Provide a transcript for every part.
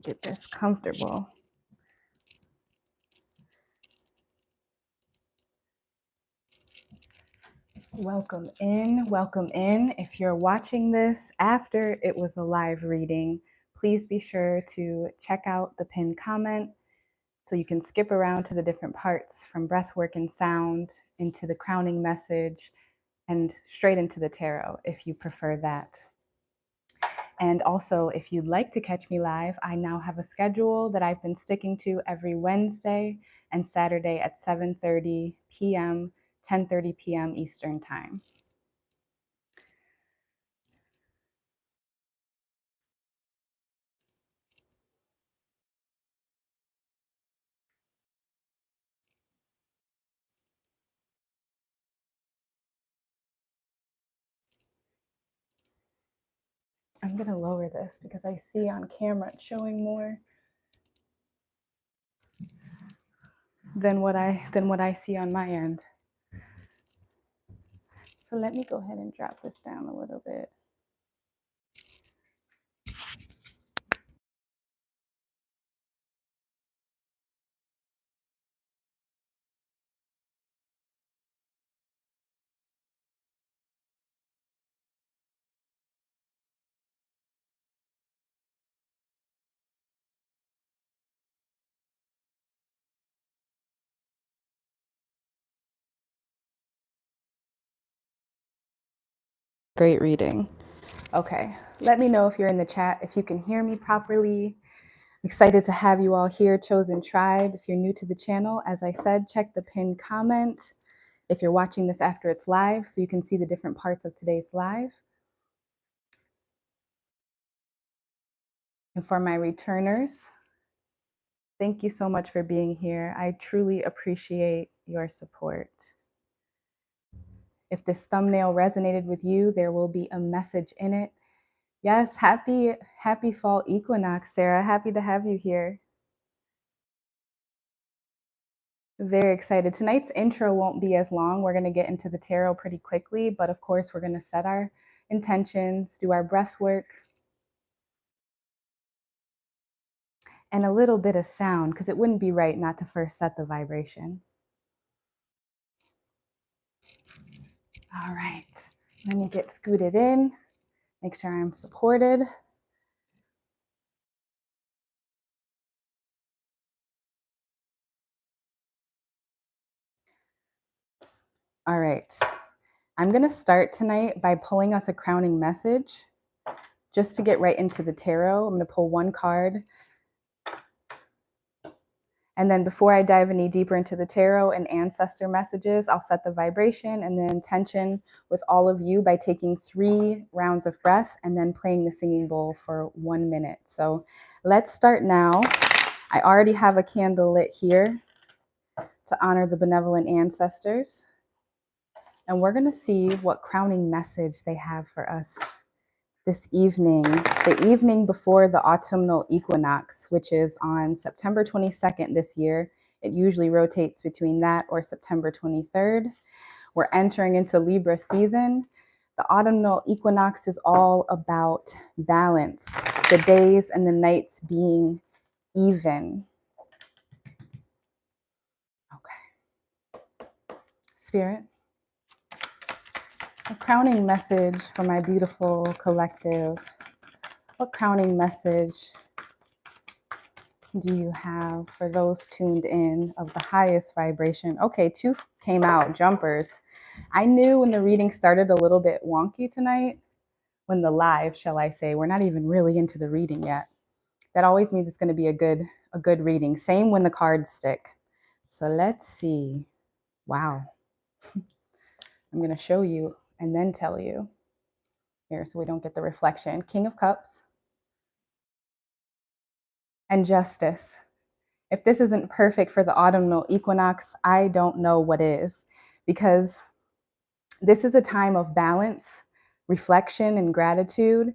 Get this comfortable. Welcome in, welcome in. If you're watching this after it was a live reading, please be sure to check out the pinned comment so you can skip around to the different parts from breathwork and sound into the crowning message and straight into the tarot if you prefer that. And also, if you'd like to catch me live, I now have a schedule that I've been sticking to every Wednesday and Saturday at 7:30 p.m., 10:30 p.m. Eastern Time. I'm going to lower this because I see on camera it's showing more than what I see on my end. So let me go ahead and drop this down a little bit. Great reading. Okay, let me know if you're in the chat, if you can hear me properly. Excited to have you all here, Chosen Tribe. If you're new to the channel, as I said, check the pinned comment if you're watching this after it's live so you can see the different parts of today's live. And for my returners, thank you so much for being here. I truly appreciate your support. If this thumbnail resonated with you, there will be a message in it. Yes, happy fall equinox, Sarah. Happy to have you here. Very excited. Tonight's intro won't be as long. We're going to get into the tarot pretty quickly, but of course we're going to set our intentions, do our breath work, and a little bit of sound, because it wouldn't be right not to first set the vibration. All right, let me get scooted in, make sure I'm supported. All right, I'm going to start tonight by pulling us a crowning message. Just to get right into the tarot, I'm going to pull one card. And then before I dive any deeper into the tarot and ancestor messages, I'll set the vibration and the intention with all of you by taking 3 rounds of breath and then playing the singing bowl for 1 minute. So let's start now. I already have a candle lit here to honor the benevolent ancestors. And we're going to see what crowning message they have for us this evening, the evening before the autumnal equinox, which is on September 22nd this year. It usually rotates between that or September 23rd. We're entering into Libra season. The autumnal equinox is all about balance, the days and the nights being even. Okay. Spirit, a crowning message for my beautiful collective. What crowning message do you have for those tuned in of the highest vibration? Okay, 2 came out, jumpers. I knew when the reading started a little bit wonky tonight, when the live, shall I say, we're not even really into the reading yet. That always means it's going to be a good reading. Same when the cards stick. So let's see. Wow. I'm going to show you and then tell you here so we don't get the reflection. King of Cups and Justice. If this isn't perfect for the autumnal equinox, I don't know what is, because this is a time of balance, reflection, and gratitude.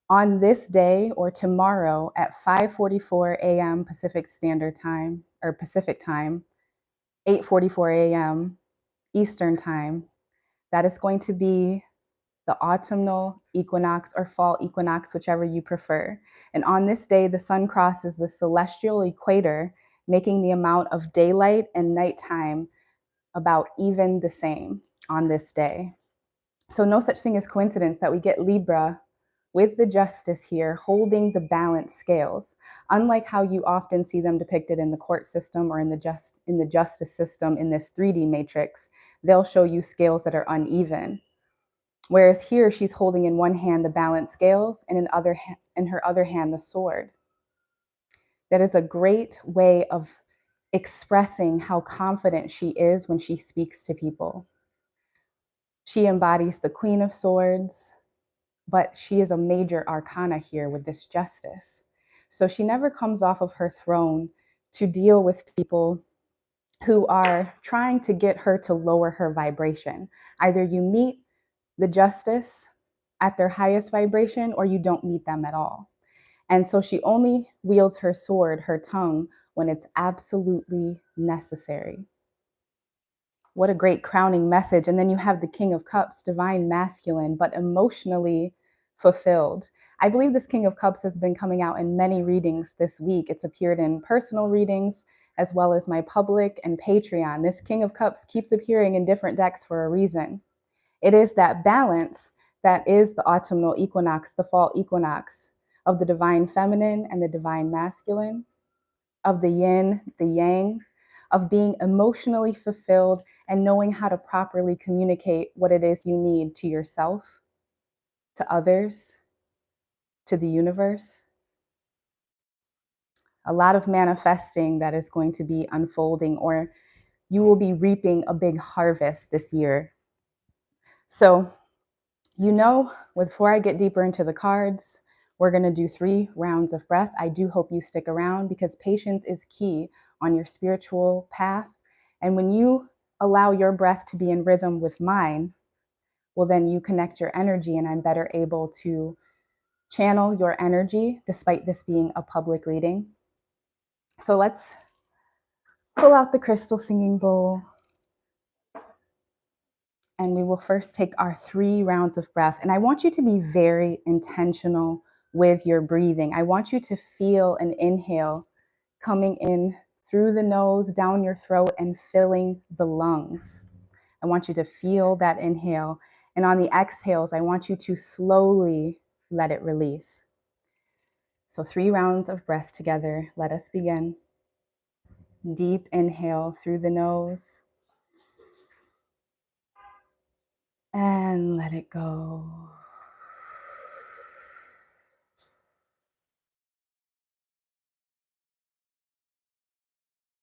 On this day or tomorrow at 5:44 a.m. Pacific Standard Time, or Pacific Time, 8:44 a.m. Eastern Time, that is going to be the autumnal equinox or fall equinox, whichever you prefer. And on this day, the sun crosses the celestial equator, making the amount of daylight and nighttime about even the same on this day. So no such thing as coincidence that we get Libra with the justice here holding the balance scales. Unlike how you often see them depicted in the court system or in the justice system in this 3D matrix, they'll show you scales that are uneven. Whereas here she's holding in one hand the balance scales and in her other hand the sword. That is a great way of expressing how confident she is when she speaks to people. She embodies the Queen of Swords, but she is a major arcana here with this justice. So she never comes off of her throne to deal with people who are trying to get her to lower her vibration. Either you meet the justice at their highest vibration or you don't meet them at all. And so she only wields her sword, her tongue, when it's absolutely necessary. What a great crowning message. And then you have the King of Cups, divine masculine, but emotionally fulfilled. I believe this King of Cups has been coming out in many readings this week. It's appeared in personal readings as well as my public and Patreon. This King of Cups keeps appearing in different decks for a reason. It is that balance that is the autumnal equinox, the fall equinox of the divine feminine and the divine masculine, of the yin, the yang, of being emotionally fulfilled and knowing how to properly communicate what it is you need to yourself, to others, to the universe. A lot of manifesting that is going to be unfolding, or you will be reaping a big harvest this year. So, before I get deeper into the cards, we're going to do 3 rounds of breath. I do hope you stick around because patience is key on your spiritual path. And when you allow your breath to be in rhythm with mine, well, then you connect your energy and I'm better able to channel your energy despite this being a public reading. So let's pull out the crystal singing bowl. And we will first take our 3 rounds of breath. And I want you to be very intentional with your breathing. I want you to feel an inhale coming in through the nose, down your throat, and filling the lungs. I want you to feel that inhale. And on the exhales, I want you to slowly let it release. So 3 rounds of breath together. Let us begin. Deep inhale through the nose. And let it go.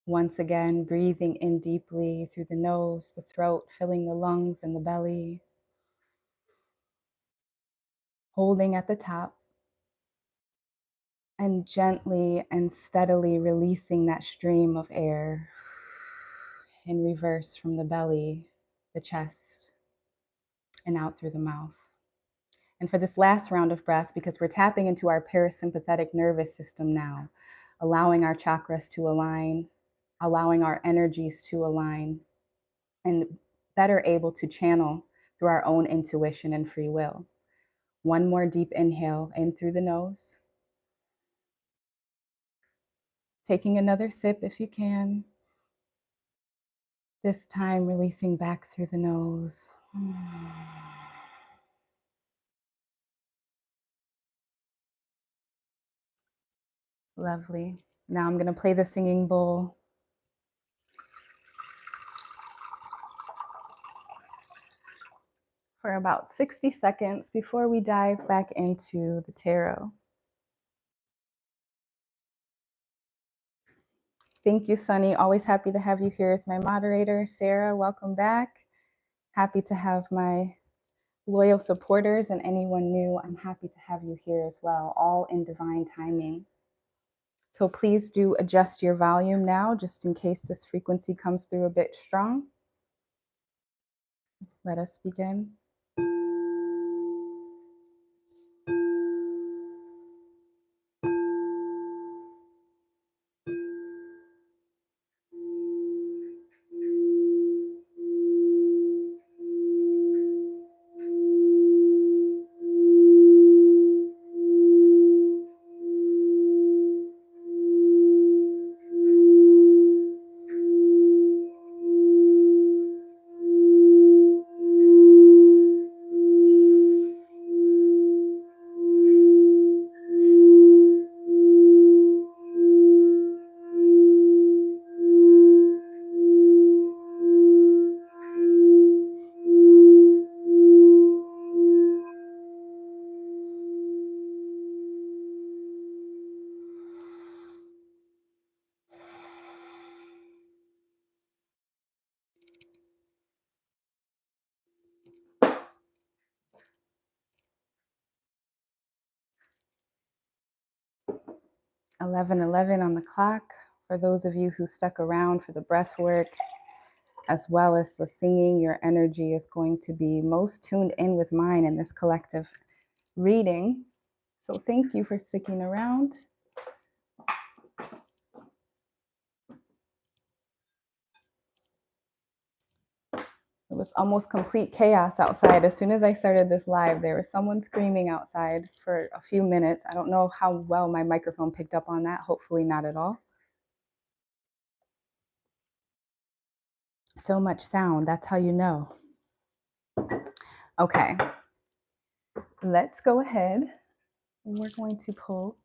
Once again, breathing in deeply through the nose, the throat, filling the lungs and the belly. Holding at the top. And gently and steadily releasing that stream of air in reverse from the belly, the chest, and out through the mouth. And for this last round of breath, because we're tapping into our parasympathetic nervous system now, allowing our chakras to align, allowing our energies to align, and better able to channel through our own intuition and free will. One more deep inhale in through the nose. Taking another sip if you can. This time releasing back through the nose. Lovely. Now I'm going to play the singing bowl. For about 60 seconds before we dive back into the tarot. Thank you, Sunny. Always happy to have you here as my moderator. Sarah, welcome back. Happy to have my loyal supporters and anyone new. I'm happy to have you here as well, all in divine timing. So please do adjust your volume now, just in case this frequency comes through a bit strong. Let us begin. 11:11 on the clock. For those of you who stuck around for the breath work, as well as the singing, your energy is going to be most tuned in with mine in this collective reading. So thank you for sticking around. It was almost complete chaos outside. As soon as I started this live, there was someone screaming outside for a few minutes. I don't know how well my microphone picked up on that. Hopefully not at all. So much sound, that's how you know. Okay, let's go ahead. We're going to pull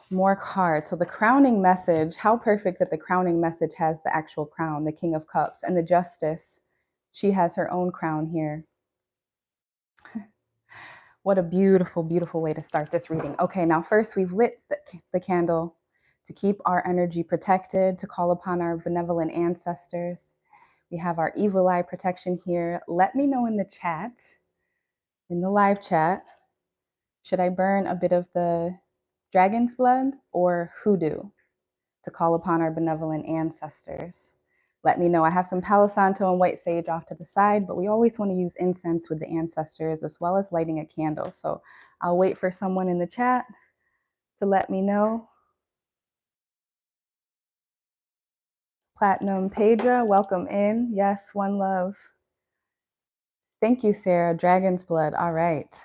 more cards. So the crowning message, how perfect that the crowning message has the actual crown, the King of Cups, and the Justice. She has her own crown here. What a beautiful, beautiful way to start this reading. Okay, now first we've lit the candle to keep our energy protected, to call upon our benevolent ancestors. We have our evil eye protection here. Let me know in the chat, in the live chat, should I burn a bit of the dragon's blood or hoodoo to call upon our benevolent ancestors? Let me know. I have some Palo Santo and white sage off to the side, but we always want to use incense with the ancestors as well as lighting a candle. So I'll wait for someone in the chat to let me know. Platinum Pedra, welcome in. Yes, one love. Thank you, Sarah. Dragon's blood. All right.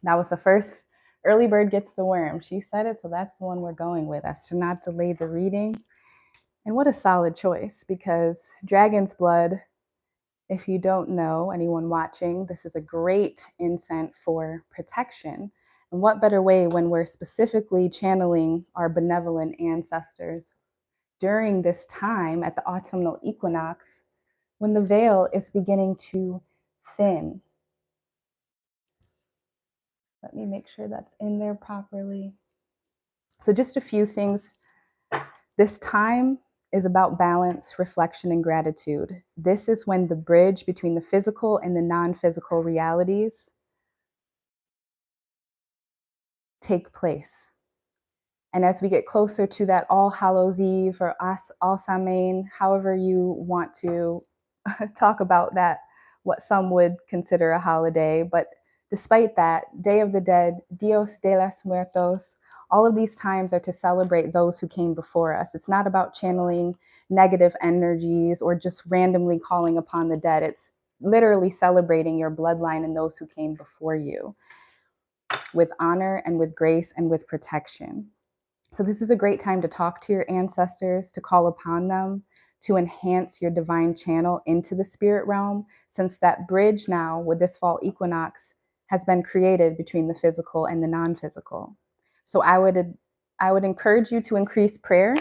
That was the first. Early bird gets the worm. She said it, so that's the one we're going with, as to not delay the reading. And what a solid choice, because dragon's blood, if you don't know, anyone watching, this is a great incense for protection. And what better way when we're specifically channeling our benevolent ancestors during this time at the autumnal equinox, when the veil is beginning to thin. Let me make sure that's in there properly. So just a few things. This time is about balance, reflection, and gratitude. This is when the bridge between the physical and the non-physical realities take place. And as we get closer to that All Hallows Eve or All Samhain, however you want to talk about that, what some would consider a holiday, but despite that, Day of the Dead, Dios de los Muertos, all of these times are to celebrate those who came before us. It's not about channeling negative energies or just randomly calling upon the dead. It's literally celebrating your bloodline and those who came before you with honor and with grace and with protection. So this is a great time to talk to your ancestors, to call upon them, to enhance your divine channel into the spirit realm, since that bridge now with this fall equinox has been created between the physical and the non-physical. So I would encourage you to increase prayer,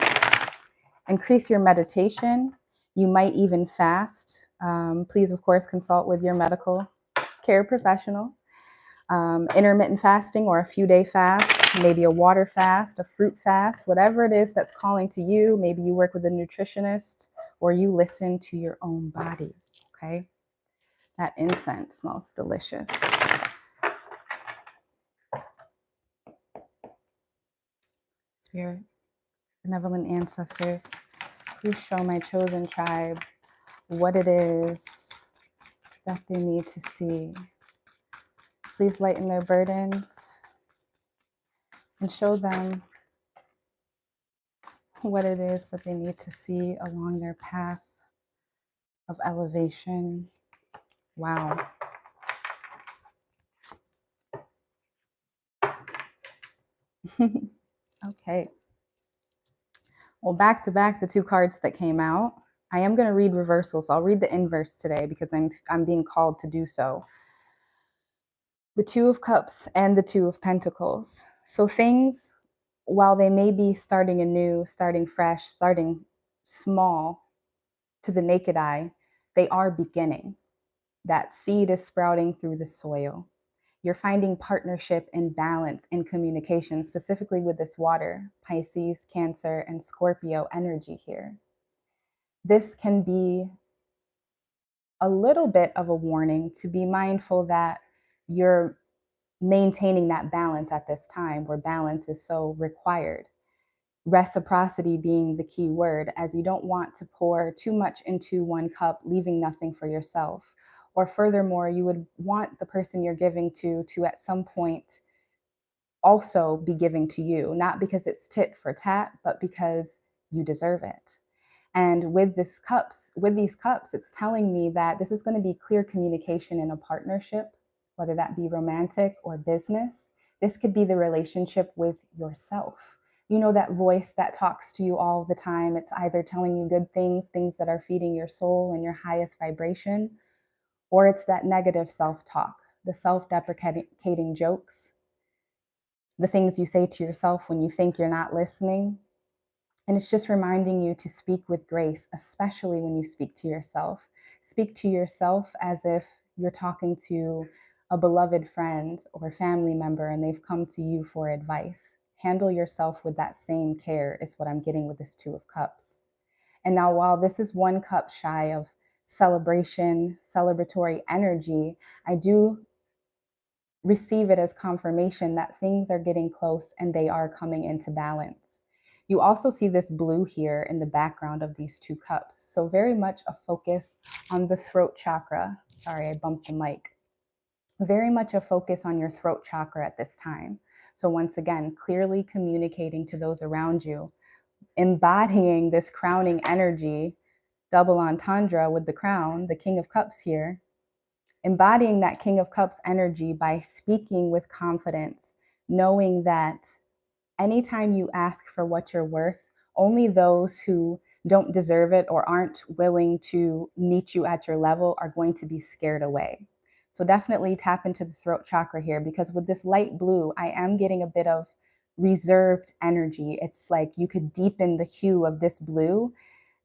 increase your meditation. You might even fast. Please, of course, consult with your medical care professional. Intermittent fasting or a few-day fast, maybe a water fast, a fruit fast, whatever it is that's calling to you. Maybe you work with a nutritionist or you listen to your own body, okay? That incense smells delicious. Spirit, benevolent ancestors, please show my chosen tribe what it is that they need to see. Please lighten their burdens and show them what it is that they need to see along their path of elevation. Wow. Okay. Well, back to back, the two cards that came out. I am going to read reversals. I'll read the inverse today because I'm being called to do so. The Two of Cups and the Two of Pentacles. So things, while they may be starting anew, starting fresh, starting small to the naked eye, they are beginning. That seed is sprouting through the soil. You're finding partnership and balance in communication, specifically with this water, Pisces, Cancer, and Scorpio energy here. This can be a little bit of a warning to be mindful that you're maintaining that balance at this time where balance is so required. Reciprocity being the key word, as you don't want to pour too much into one cup, leaving nothing for yourself. Or furthermore, you would want the person you're giving to at some point also be giving to you, not because it's tit for tat, but because you deserve it. And with these cups, it's telling me that this is going to be clear communication in a partnership, whether that be romantic or business. This could be the relationship with yourself. You know, that voice that talks to you all the time. It's either telling you good things, things that are feeding your soul and your highest vibration, or it's that negative self-talk, the self-deprecating jokes, the things you say to yourself when you think you're not listening. And it's just reminding you to speak with grace, especially when you speak to yourself. Speak to yourself as if you're talking to a beloved friend or family member and they've come to you for advice. Handle yourself with that same care, is what I'm getting with this Two of Cups. And now, while this is one cup shy of celebration, celebratory energy, I do receive it as confirmation that things are getting close and they are coming into balance. You also see this blue here in the background of these two cups. So very much a focus on the throat chakra. Sorry, I bumped the mic. Very much a focus on your throat chakra at this time. So once again, clearly communicating to those around you, embodying this crowning energy, double entendre with the crown, the King of Cups here, embodying that King of Cups energy by speaking with confidence, knowing that anytime you ask for what you're worth, only those who don't deserve it or aren't willing to meet you at your level are going to be scared away. So definitely tap into the throat chakra here, because with this light blue, I am getting a bit of reserved energy. It's like you could deepen the hue of this blue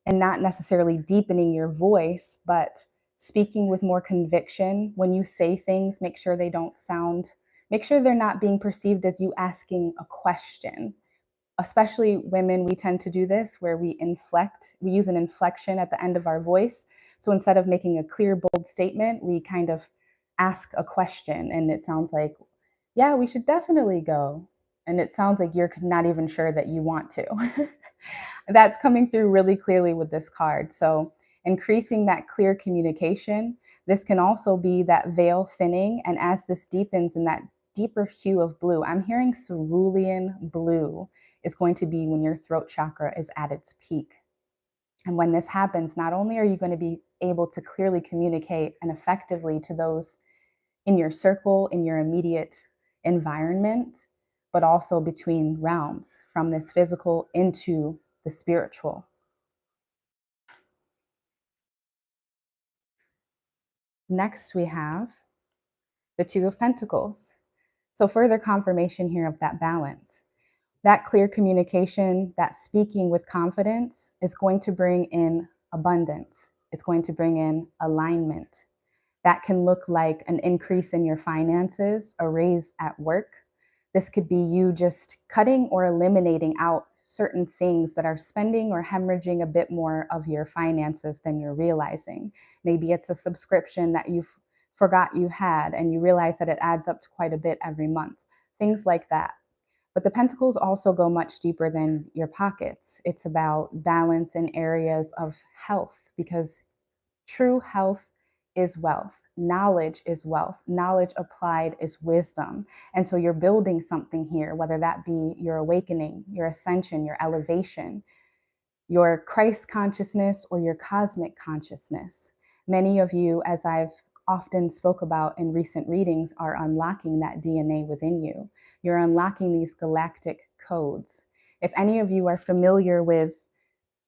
and not necessarily deepening your voice, but speaking with more conviction. When you say things, make sure make sure they're not being perceived as you asking a question. Especially women, we tend to do this where we use an inflection at the end of our voice. So instead of making a clear, bold statement, we kind of ask a question, and it sounds like, yeah, we should definitely go. And it sounds like you're not even sure that you want to. That's coming through really clearly with this card. So increasing that clear communication. This can also be that veil thinning. And as this deepens in that deeper hue of blue, I'm hearing cerulean blue is going to be when your throat chakra is at its peak. And when this happens, not only are you going to be able to clearly communicate and effectively to those in your circle, in your immediate environment, but also between realms, from this physical into the spiritual. Next, we have the Two of Pentacles. So further confirmation here of that balance. That clear communication, that speaking with confidence is going to bring in abundance. It's going to bring in alignment. That can look like an increase in your finances, a raise at work. This could be you just cutting or eliminating out certain things that are spending or hemorrhaging a bit more of your finances than you're realizing. Maybe it's a subscription that you forgot you had and you realize that it adds up to quite a bit every month. Things like that. But the pentacles also go much deeper than your pockets. It's about balance in areas of health, because true health is wealth. Knowledge is wealth. Knowledge applied is wisdom. And so you're building something here, whether that be your awakening, your ascension, your elevation, your Christ consciousness, or your cosmic consciousness. Many of you, as I've often spoke about in recent readings, are unlocking that DNA within you. You're unlocking these galactic codes. If any of you are familiar with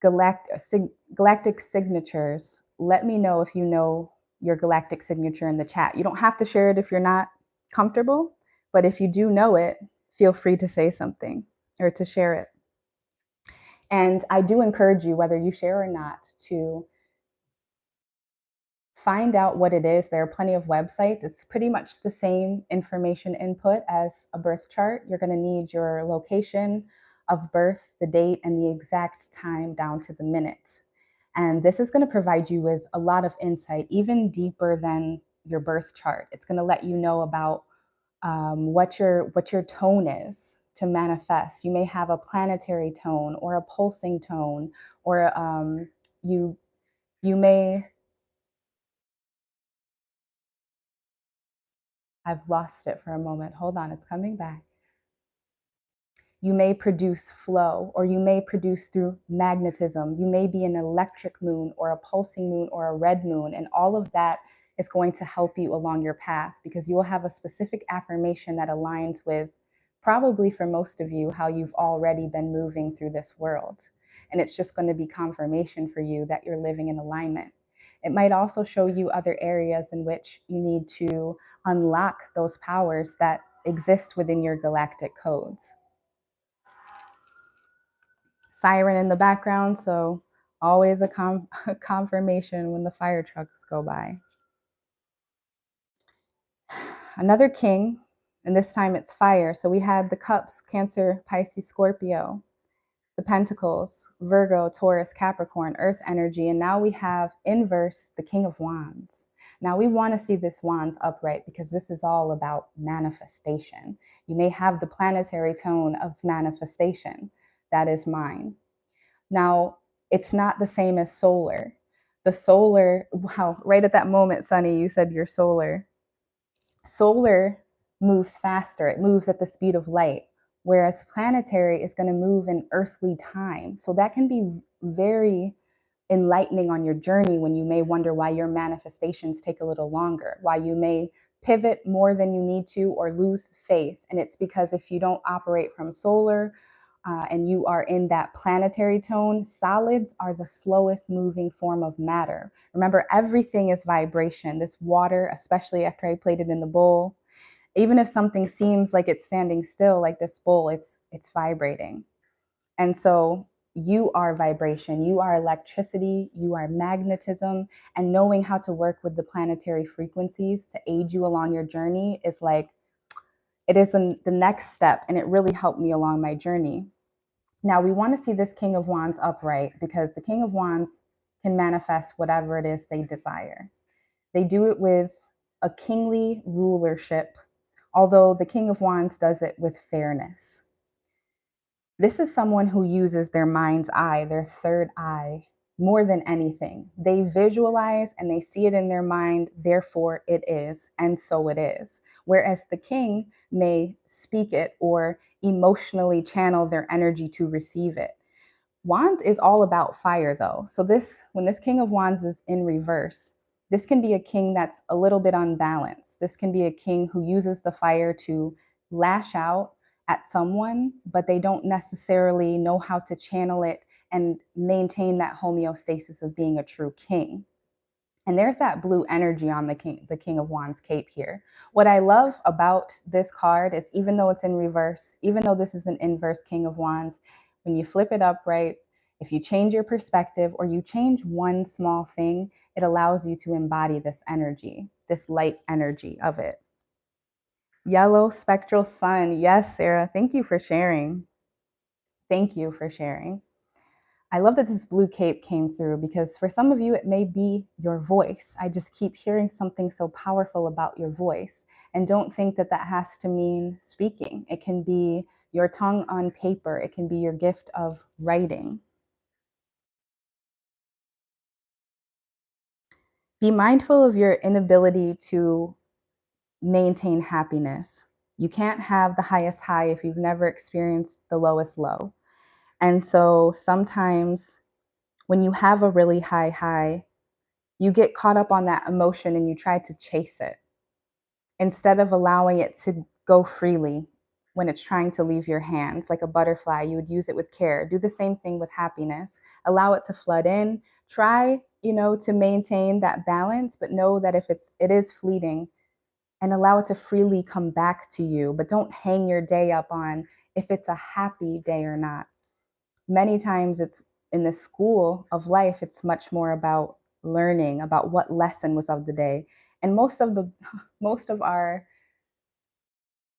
galactic signatures, let me know if you know your galactic signature in the chat. You don't have to share it if you're not comfortable, but if you do know it, feel free to say something or to share it. And I do encourage you, whether you share or not, to find out what it is. There are plenty of websites. It's pretty much the same information input as a birth chart. You're going to need your location of birth, the date, and the exact time down to the minute. And this is going to provide you with a lot of insight, even deeper than your birth chart. It's going to let you know about what your tone is to manifest. You may have a planetary tone or a pulsing tone, or you may, I've lost it for a moment. Hold on, it's coming back. You may produce flow, or you may produce through magnetism. You may be an electric moon or a pulsing moon or a red moon, and all of that is going to help you along your path, because you will have a specific affirmation that aligns with, probably for most of you, how you've already been moving through this world. And it's just going to be confirmation for you that you're living in alignment. It might also show you other areas in which you need to unlock those powers that exist within your galactic codes. Siren in the background, so always a confirmation when the fire trucks go by. Another king, and this time it's fire. So we had the cups, Cancer, Pisces, Scorpio, the pentacles, Virgo, Taurus, Capricorn, earth energy, and now we have inverse, the king of wands. Now we want to see this wands upright, because this is all about manifestation. You may have the planetary tone of manifestation. That is mine. Now, it's not the same as solar. The solar, wow, right at that moment, Sunny, you said you're solar. Solar moves faster. It moves at the speed of light, whereas planetary is going to move in earthly time. So that can be very enlightening on your journey, when you may wonder why your manifestations take a little longer, why you may pivot more than you need to or lose faith. And it's because if you don't operate from solar, and you are in that planetary tone, solids are the slowest moving form of matter. Remember, everything is vibration. This water, especially after I played it in the bowl, even if something seems like it's standing still, like this bowl, it's vibrating. And so you are vibration, you are electricity, you are magnetism, and knowing how to work with the planetary frequencies to aid you along your journey is like, it is the next step, and it really helped me along my journey. Now we want to see this King of Wands upright, because the King of Wands can manifest whatever it is they desire. They do it with a kingly rulership, although the King of Wands does it with fairness. This is someone who uses their mind's eye, their third eye, more than anything. They visualize and they see it in their mind, therefore it is, and so it is. Whereas the king may speak it or emotionally channel their energy to receive it. Wands is all about fire, though. So when this King of Wands is in reverse, this can be a king that's a little bit unbalanced. This can be a king who uses the fire to lash out at someone, but they don't necessarily know how to channel it and maintain that homeostasis of being a true king. And there's that blue energy on the King of Wands cape here. What I love about this card is, even though it's in reverse, even though this is an inverse King of Wands, when you flip it upright, if you change your perspective or you change one small thing, it allows you to embody this energy, this light energy of it. Yellow spectral sun. Yes, Sarah, thank you for sharing. Thank you for sharing. I love that this blue cape came through, because for some of you, it may be your voice. I just keep hearing something so powerful about your voice. And don't think that that has to mean speaking. It can be your tongue on paper. It can be your gift of writing. Be mindful of your inability to maintain happiness. You can't have the highest high if you've never experienced the lowest low. And so sometimes when you have a really high high, you get caught up on that emotion and you try to chase it instead of allowing it to go freely when it's trying to leave your hands. Like a butterfly, you would use it with care. Do the same thing with happiness. Allow it to flood in. Try, to maintain that balance, but know that if it is fleeting, and allow it to freely come back to you. But don't hang your day up on if it's a happy day or not. Many times it's in the school of life, it's much more about learning about what lesson was of the day. And most of our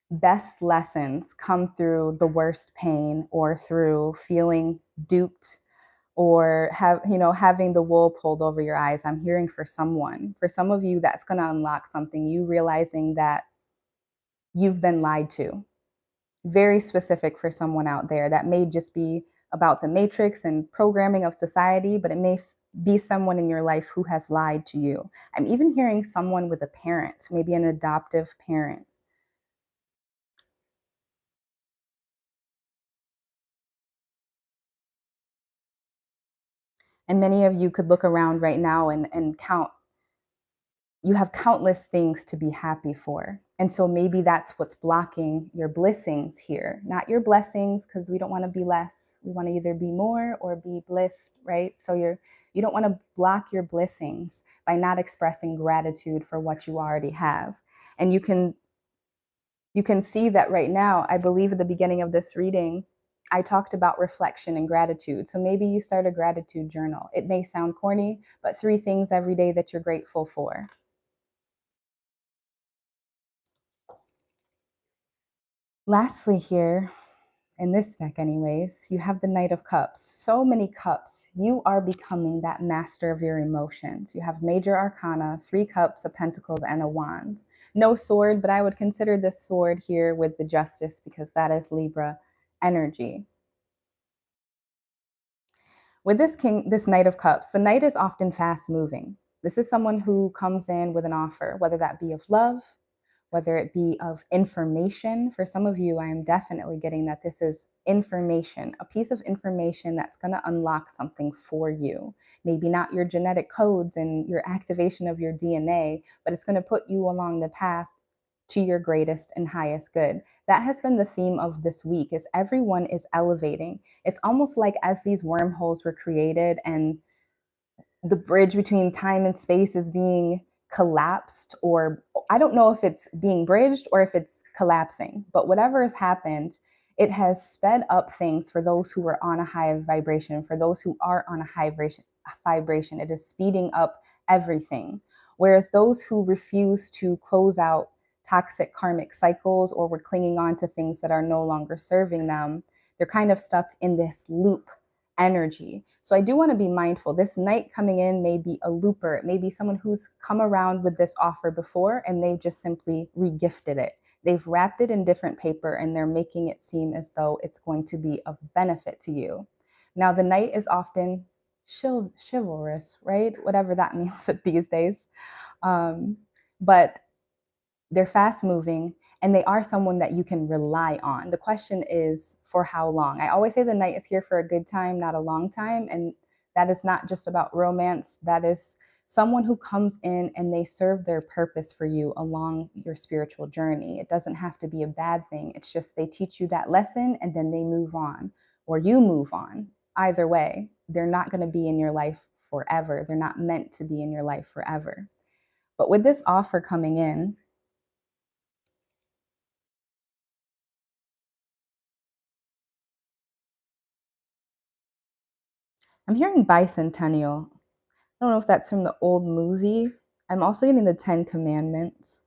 best lessons come through the worst pain, or through feeling duped, or having the wool pulled over your eyes. I'm hearing for some of you, that's going to unlock something, you realizing that you've been lied to. Very specific for someone out there. That may just be about the matrix and programming of society, but it may be someone in your life who has lied to you. I'm even hearing someone with a parent, maybe an adoptive parent. And many of you could look around right now and count. You have countless things to be happy for. And so maybe that's what's blocking your blessings here, not your blessings, because we don't want to be less. We want to either be more or be blissed, right? So you don't want to block your blessings by not expressing gratitude for what you already have. And you can see that right now. I believe at the beginning of this reading, I talked about reflection and gratitude. So maybe you start a gratitude journal. It may sound corny, but 3 things every day that you're grateful for. Lastly, here in this deck, anyways, you have the Knight of Cups. So many cups. You are becoming that master of your emotions. You have Major Arcana, 3 cups, a Pentacles, and a Wand. No sword, but I would consider this sword here with the Justice because that is Libra energy. With this Knight of Cups, the Knight is often fast moving. This is someone who comes in with an offer, whether that be of love, whether it be of information. For some of you, I am definitely getting that this is information, a piece of information that's going to unlock something for you. Maybe not your genetic codes and your activation of your DNA, but it's going to put you along the path to your greatest and highest good. That has been the theme of this week, is everyone is elevating. It's almost like as these wormholes were created and the bridge between time and space is being collapsed, or I don't know if it's being bridged or if it's collapsing, but whatever has happened, it has sped up things for those who are on a high vibration. For those who are on a high vibration, it is speeding up everything. Whereas those who refuse to close out toxic karmic cycles or were clinging on to things that are no longer serving them, they're kind of stuck in this loop energy. So I do want to be mindful. This Knight coming in may be a looper. It may be someone who's come around with this offer before and they've just simply regifted it. They've wrapped it in different paper and they're making it seem as though it's going to be of benefit to you. Now, the Knight is often chivalrous, right? Whatever that means these days. But they're fast moving and they are someone that you can rely on. The question is, for how long? I always say the Knight is here for a good time, not a long time. And that is not just about romance. That is someone who comes in and they serve their purpose for you along your spiritual journey. It doesn't have to be a bad thing. It's just they teach you that lesson and then they move on, or you move on. Either way, they're not going to be in your life forever. They're not meant to be in your life forever. But with this offer coming in, I'm hearing bicentennial. I don't know if that's from the old movie. I'm also getting the 10 Commandments.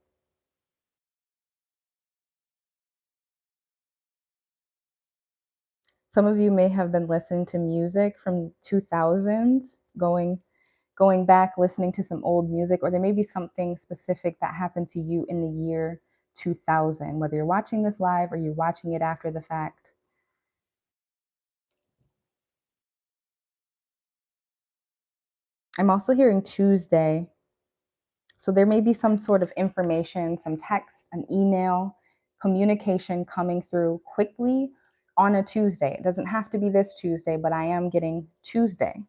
Some of you may have been listening to music from 2000s, going back, listening to some old music, or there may be something specific that happened to you in the year 2000, whether you're watching this live or you're watching it after the fact. I'm also hearing Tuesday. So there may be some sort of information, some text, an email, communication coming through quickly on a Tuesday. It doesn't have to be this Tuesday, but I am getting Tuesday.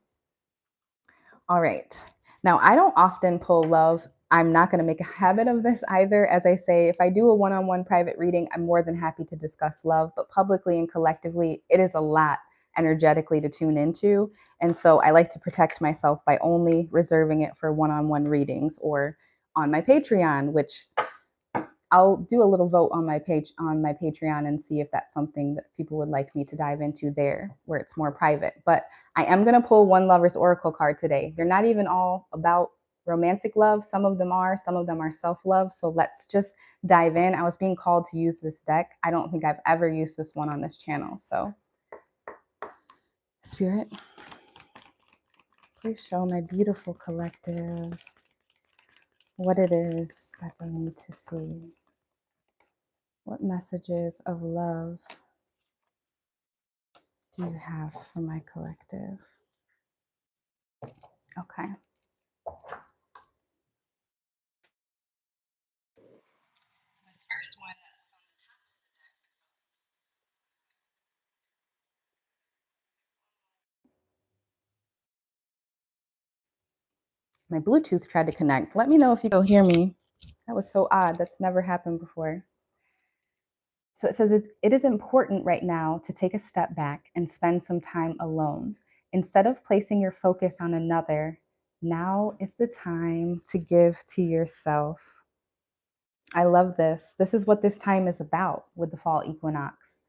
All right. Now, I don't often pull love. I'm not going to make a habit of this either. As I say, if I do a one-on-one private reading, I'm more than happy to discuss love, but publicly and collectively, it is a lot energetically to tune into. And so I like to protect myself by only reserving it for one-on-one readings or on my Patreon, which I'll do a little vote on my page on my Patreon and see if that's something that people would like me to dive into there where it's more private. But I am going to pull one Lover's Oracle card today. They're not even all about romantic love. Some of them are self-love. So let's just dive in. I was being called to use this deck. I don't think I've ever used this one on this channel. So Spirit, please show my beautiful collective what it is that they need to see. What messages of love do you have for my collective? Okay. This first one that was on the top of the deck. My Bluetooth tried to connect. Let me know if you can hear me. That was so odd. That's never happened before. So it says it is important right now to take a step back and spend some time alone. Instead of placing your focus on another, now is the time to give to yourself. I love this. This is what this time is about with the fall equinox.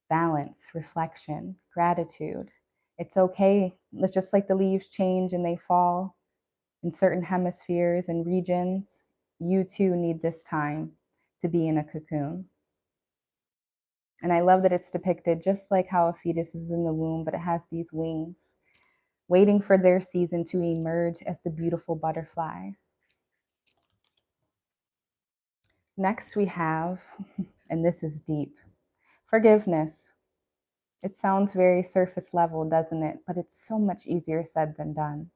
Balance, reflection, gratitude. It's okay. It's just like the leaves change and they fall in certain hemispheres and regions. You too need this time to be in a cocoon. And I love that it's depicted just like how a fetus is in the womb, but it has these wings, waiting for their season to emerge as the beautiful butterfly. Next, we have, and this is deep, forgiveness. It sounds very surface level, doesn't it? But it's so much easier said than done.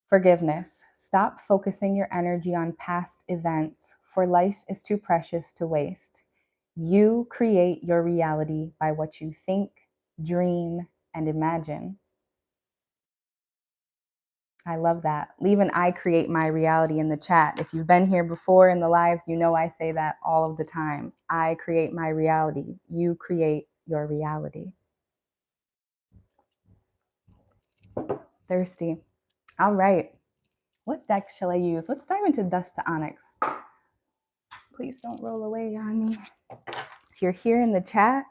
Forgiveness. Stop focusing your energy on past events, for life is too precious to waste. You create your reality by what you think, dream, and imagine. I love that. Leave an I create my reality in the chat. If you've been here before in the lives, you know I say that all of the time. I create my reality. You create your reality. Thirsty. All right. What deck shall I use? Let's dive into Dust to Onyx. Please don't roll away on me. If you're here in the chat,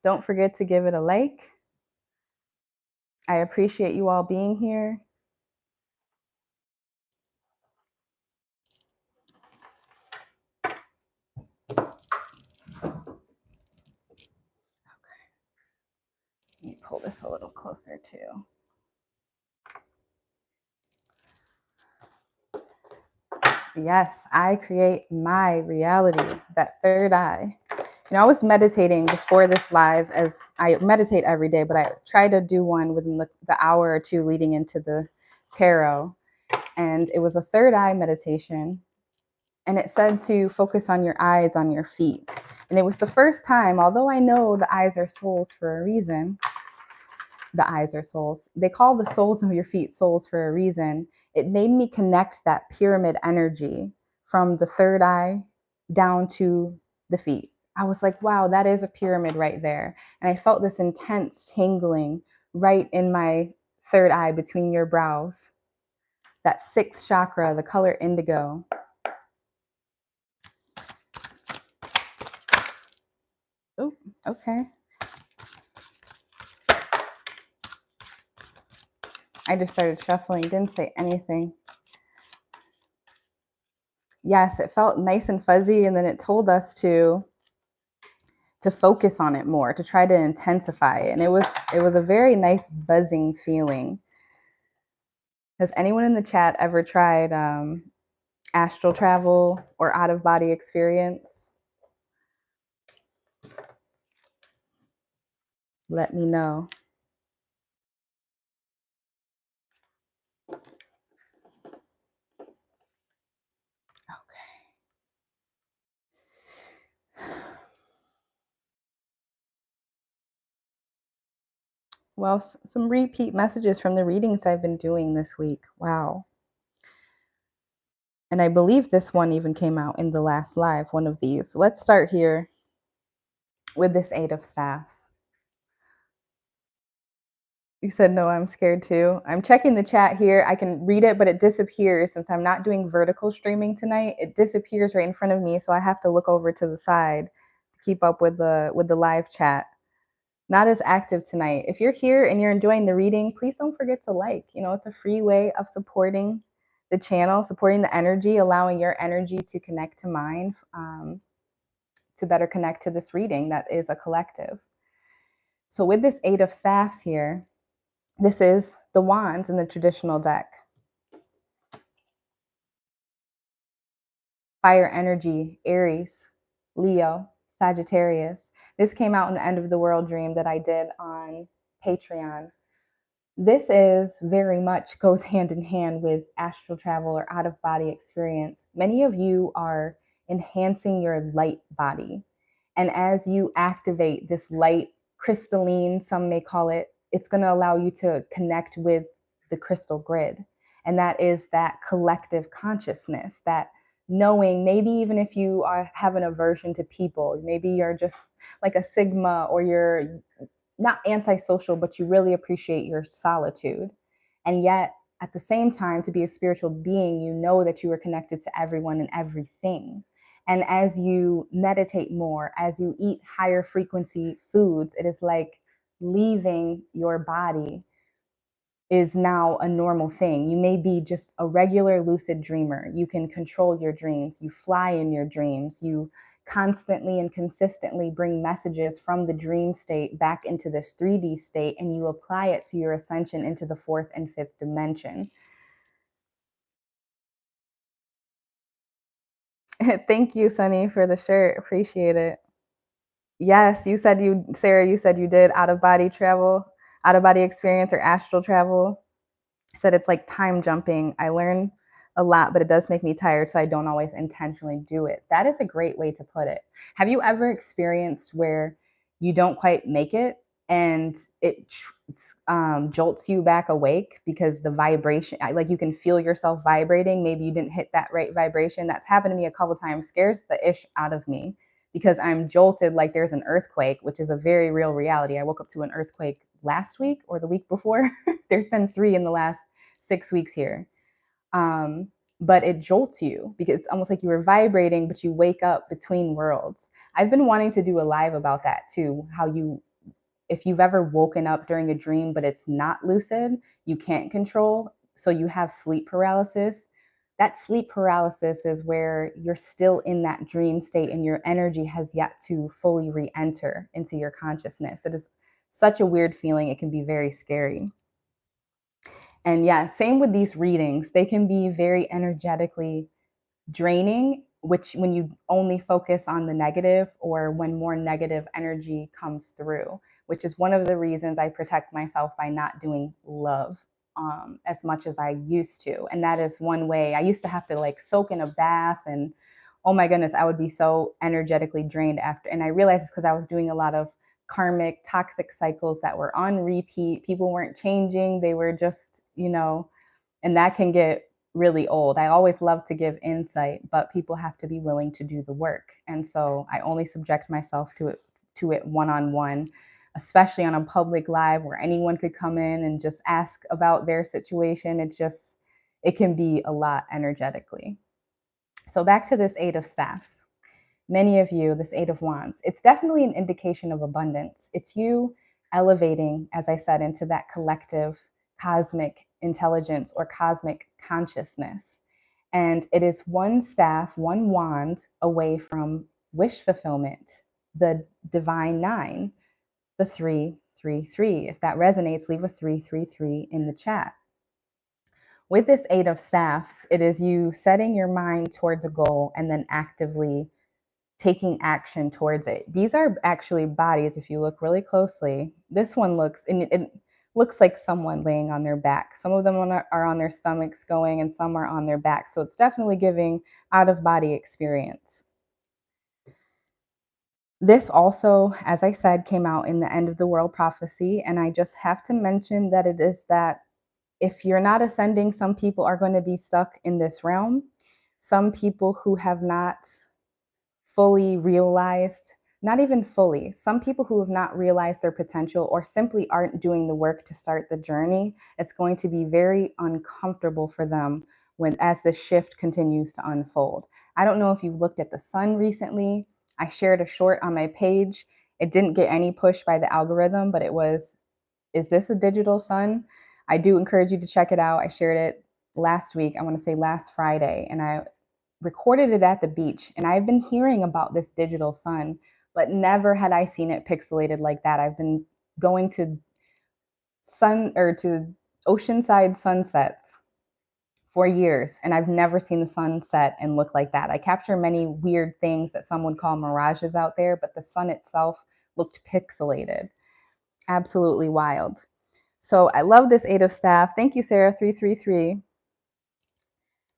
don't forget to give it a like. I appreciate you all being here. Let me pull this a little closer too. Yes, I create my reality, that third eye. You know, I was meditating before this live, as I meditate every day, but I try to do one within the hour or two leading into the tarot. And it was a third eye meditation. And it said to focus on your eyes on your feet. And it was the first time, although I know the eyes are souls for a reason, the eyes are souls. They call the soles of your feet souls for a reason. It made me connect that pyramid energy from the third eye down to the feet. I was like, wow, that is a pyramid right there. And I felt this intense tingling right in my third eye between your brows. That sixth chakra, the color indigo. Oh, okay. I just started shuffling, didn't say anything. Yes, it felt nice and fuzzy, and then it told us to focus on it more, to try to intensify it. And it was a very nice buzzing feeling. Has anyone in the chat ever tried astral travel or out of body experience? Let me know. Well, some repeat messages from the readings I've been doing this week. Wow. And I believe this one even came out in the last live, one of these. Let's start here with this Eight of Staffs. You said, no, I'm scared too. I'm checking the chat here. I can read it, but it disappears since I'm not doing vertical streaming tonight. It disappears right in front of me, so I have to look over to the side to keep up with the live chat. Not as active tonight. If you're here and you're enjoying the reading, please don't forget to like. You know, it's a free way of supporting the channel, supporting the energy, allowing your energy to connect to mine, to better connect to this reading that is a collective. So with this Eight of Staffs here, this is the wands in the traditional deck. Fire energy, Aries, Leo, Sagittarius. This came out in the End of the World dream that I did on Patreon. This is very much goes hand in hand with astral travel or out of body experience. Many of you are enhancing your light body. And as you activate this light crystalline, some may call it, it's going to allow you to connect with the crystal grid. And that is that collective consciousness, that knowing, maybe even if you have an aversion to people, maybe you're just like a Sigma, or you're not antisocial, but you really appreciate your solitude. And yet, at the same time, to be a spiritual being, you know that you are connected to everyone and everything. And as you meditate more, as you eat higher frequency foods, it is like leaving your body is now a normal thing. You may be just a regular lucid dreamer. You can control your dreams. You fly in your dreams. You constantly and consistently bring messages from the dream state back into this 3D state, and you apply it to your ascension into the fourth and fifth dimension. Thank you, Sunny, for the shirt. Appreciate it. Yes, Sarah, you said you did out of body experience or astral travel. Said it's like time jumping. I learn a lot, but it does make me tired, so I don't always intentionally do it. That is a great way to put it. Have you ever experienced where you don't quite make it and it jolts you back awake because the vibration, like you can feel yourself vibrating? Maybe you didn't hit that right vibration. That's happened to me a couple times. Scares the ish out of me because I'm jolted like there's an earthquake, which is a very real reality. I woke up to an earthquake last week or the week before. There's been 3 in the last 6 weeks here. But it jolts you because it's almost like you were vibrating, but you wake up between worlds. I've been wanting to do a live about that too. If you've ever woken up during a dream, but it's not lucid, you can't control, so you have sleep paralysis. That sleep paralysis is where you're still in that dream state and your energy has yet to fully re-enter into your consciousness. It is such a weird feeling. It can be very scary. And yeah, same with these readings. They can be very energetically draining, which when you only focus on the negative or when more negative energy comes through, which is one of the reasons I protect myself by not doing love as much as I used to. And that is one way. I used to have to like soak in a bath, and oh my goodness, I would be so energetically drained after. And I realized it's because I was doing a lot of karmic toxic cycles that were on repeat. People weren't changing. They were just, and that can get really old. I always love to give insight, but people have to be willing to do the work. And so I only subject myself to it one-on-one, especially on a public live where anyone could come in and just ask about their situation. It can be a lot energetically. So back to this 8 of Staffs. Many of you, this 8 of Wands, it's definitely an indication of abundance. It's you elevating, as I said, into that collective cosmic intelligence or cosmic consciousness. And it is one staff, one wand away from wish fulfillment, the divine 9, the 333. If that resonates, leave a 333 in the chat. With this 8 of Staffs, it is you setting your mind towards a goal and then actively taking action towards it. These are actually bodies. If you look really closely, this one looks, and it looks like someone laying on their back. Some of them are on their stomachs going, and some are on their back. So it's definitely giving out of body experience. This also, as I said, came out in the End of the World prophecy. And I just have to mention that it is that if you're not ascending, some people are going to be stuck in this realm. Some people who have not fully realized, not even fully, some people who have not realized their potential or simply aren't doing the work to start the journey, it's going to be very uncomfortable for them as the shift continues to unfold. I don't know if you've looked at the sun recently. I shared a short on my page. It didn't get any push by the algorithm, but it was, is this a digital sun? I do encourage you to check it out. I shared it last week, I want to say last Friday, and I recorded it at the beach. And I've been hearing about this digital sun, but never had I seen it pixelated like that. I've been going to to oceanside sunsets for years, and I've never seen the sun set and look like that. I capture many weird things that some would call mirages out there, but the sun itself looked pixelated. Absolutely wild. So I love this Eight of Staff. Thank you, Sarah, 333.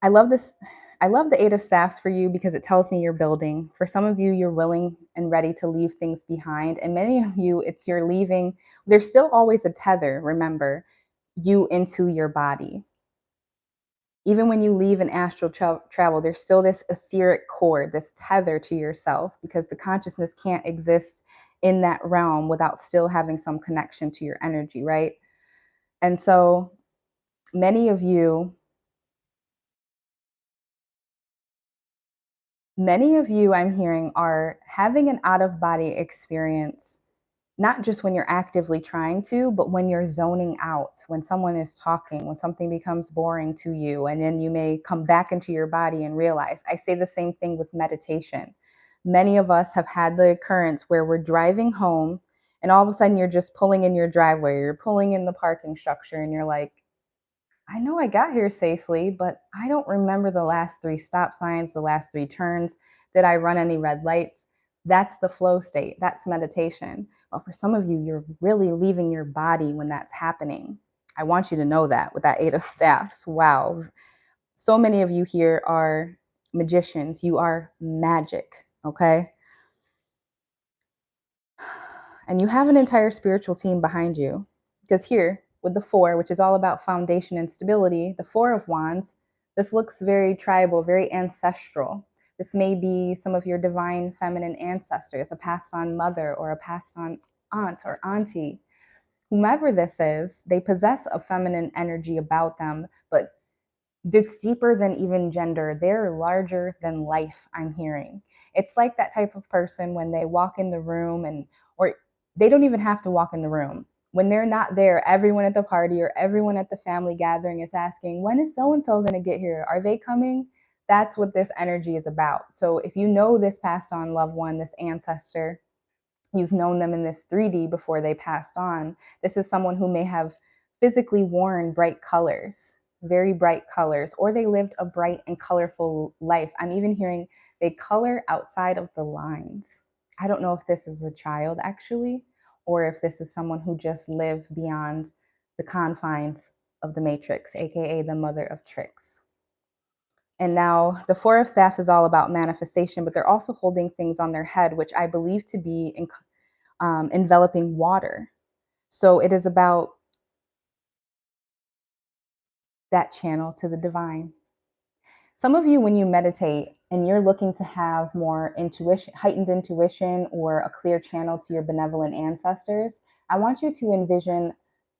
I love this. I love the Eight of Staffs for you because it tells me you're building. For some of you, you're willing and ready to leave things behind. And many of you, it's you're leaving. There's still always a tether, remember, you into your body. Even when you leave an astral travel, there's still this etheric cord, this tether to yourself, because the consciousness can't exist in that realm without still having some connection to your energy, right? And so many of you I'm hearing are having an out-of-body experience, not just when you're actively trying to, but when you're zoning out, when someone is talking, when something becomes boring to you, and then you may come back into your body and realize. I say the same thing with meditation. Many of us have had the occurrence where we're driving home and all of a sudden you're just pulling in your driveway, you're pulling in the parking structure, and you're like, I know I got here safely, but I don't remember the last 3 stop signs, the last 3 turns. Did I run any red lights? That's the flow state. That's meditation. But for some of you, you're really leaving your body when that's happening. I want you to know that with that Eight of Staffs. Wow. So many of you here are magicians. You are magic, okay? And you have an entire spiritual team behind you. Because here, with the 4, which is all about foundation and stability, the 4 of Wands, this looks very tribal, very ancestral. This may be some of your divine feminine ancestors, a passed on mother or a passed on aunt or auntie. Whomever this is, they possess a feminine energy about them, but it's deeper than even gender. They're larger than life, I'm hearing. It's like that type of person when they walk in the room or they don't even have to walk in the room. When they're not there, everyone at the party or everyone at the family gathering is asking, when is so-and-so going to get here? Are they coming? That's what this energy is about. So if you know this passed on loved one, this ancestor, you've known them in this 3D before they passed on. This is someone who may have physically worn bright colors, very bright colors, or they lived a bright and colorful life. I'm even hearing they color outside of the lines. I don't know if this is a child actually, or if this is someone who just lived beyond the confines of the matrix, aka the mother of tricks. And now the 4 of Staffs is all about manifestation, but they're also holding things on their head, which I believe to be enveloping water. So it is about that channel to the divine. Some of you, when you meditate and you're looking to have more intuition, heightened intuition, or a clear channel to your benevolent ancestors, I want you to envision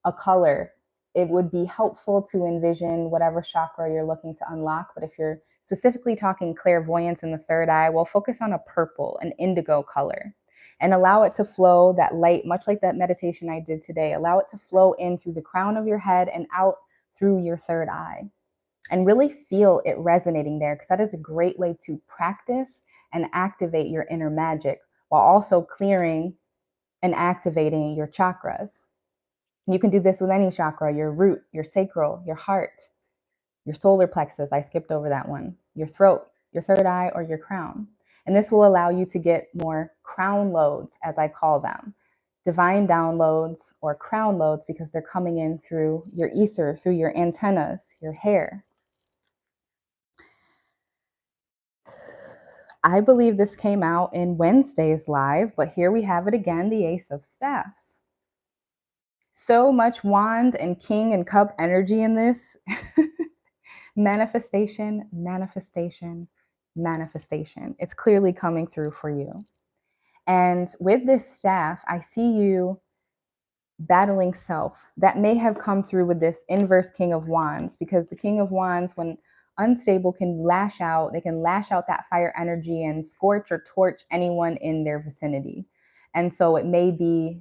a color. It would be helpful to envision whatever chakra you're looking to unlock. But if you're specifically talking clairvoyance in the third eye, well, focus on a purple, an indigo color, and allow it to flow, that light, much like that meditation I did today. Allow it to flow in through the crown of your head and out through your third eye. And really feel it resonating there, because that is a great way to practice and activate your inner magic while also clearing and activating your chakras. You can do this with any chakra, your root, your sacral, your heart, your solar plexus. I skipped over that one. Your throat, your third eye, or your crown. And this will allow you to get more crown loads, as I call them. Divine downloads or crown loads, because they're coming in through your ether, through your antennas, your hair. I believe this came out in Wednesday's live, but here we have it again, the Ace of Staffs. So much wand and king and cup energy in this. Manifestation, manifestation, manifestation. It's clearly coming through for you. And with this staff, I see you battling self. That may have come through with this inverse King of Wands, because the King of Wands, when unstable, can lash out. They can lash out that fire energy and scorch or torch anyone in their vicinity. And so it may be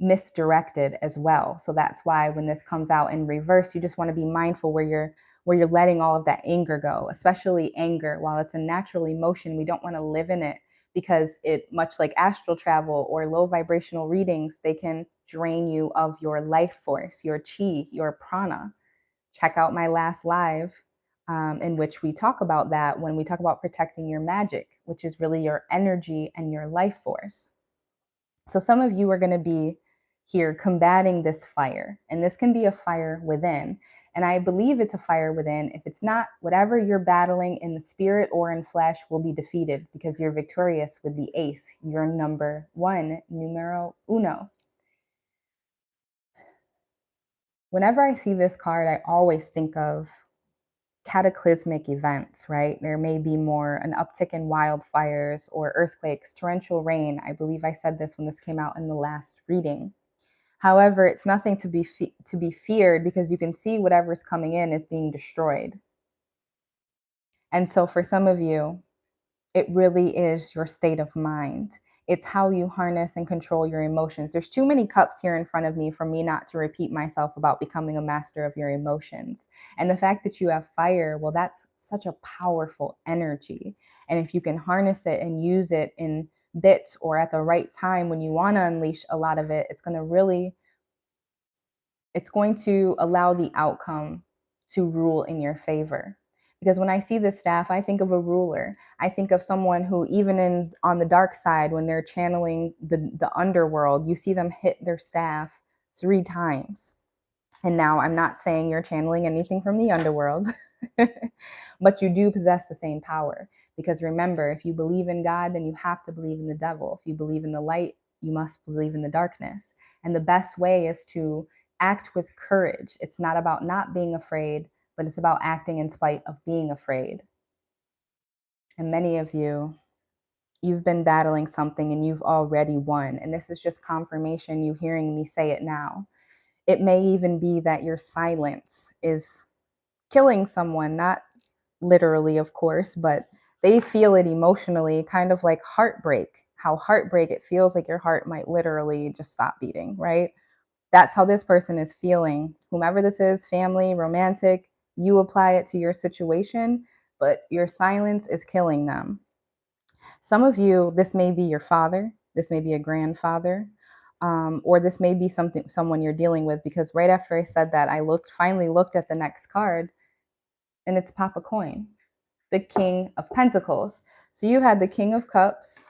misdirected as well. So that's why when this comes out in reverse, you just want to be mindful where you're letting all of that anger go, especially anger. While it's a natural emotion, we don't want to live in it, because it, much like astral travel or low vibrational readings, they can drain you of your life force, your chi, your prana. Check out my last live in which we talk about that when we talk about protecting your magic, which is really your energy and your life force. So some of you are going to be here combating this fire, and this can be a fire within. And I believe it's a fire within. If it's not, whatever you're battling in the spirit or in flesh will be defeated because you're victorious with the ace. You're number one, numero uno. Whenever I see this card, I always think of cataclysmic events, right? There may be more an uptick in wildfires or earthquakes, torrential rain. I believe I said this when this came out in the last reading. However, it's nothing to be feared because you can see whatever's coming in is being destroyed. And so for some of you, it really is your state of mind. It's how you harness and control your emotions. There's too many cups here in front of me for me not to repeat myself about becoming a master of your emotions. And the fact that you have fire, well, that's such a powerful energy. And if you can harness it and use it in bits or at the right time when you want to unleash a lot of it, it's going to allow the outcome to rule in your favor. Because when I see this staff, I think of a ruler. I think of someone who, even on the dark side, when they're channeling the underworld, you see them hit their staff 3 times. And now I'm not saying you're channeling anything from the underworld, but you do possess the same power. Because remember, if you believe in God, then you have to believe in the devil. If you believe in the light, you must believe in the darkness. And the best way is to act with courage. It's not about not being afraid, but it's about acting in spite of being afraid. And many of you, you've been battling something and you've already won. And this is just confirmation, you hearing me say it now. It may even be that your silence is killing someone, not literally, of course, but they feel it emotionally, kind of like heartbreak. How heartbreak, it feels like your heart might literally just stop beating, right? That's how this person is feeling. Whomever this is, family, romantic, you apply it to your situation, but your silence is killing them. Some of you, this may be your father, this may be a grandfather, or this may be someone you're dealing with, because right after I said that, I finally looked at the next card, and it's Papa Coin, the King of Pentacles. So you had the King of Cups,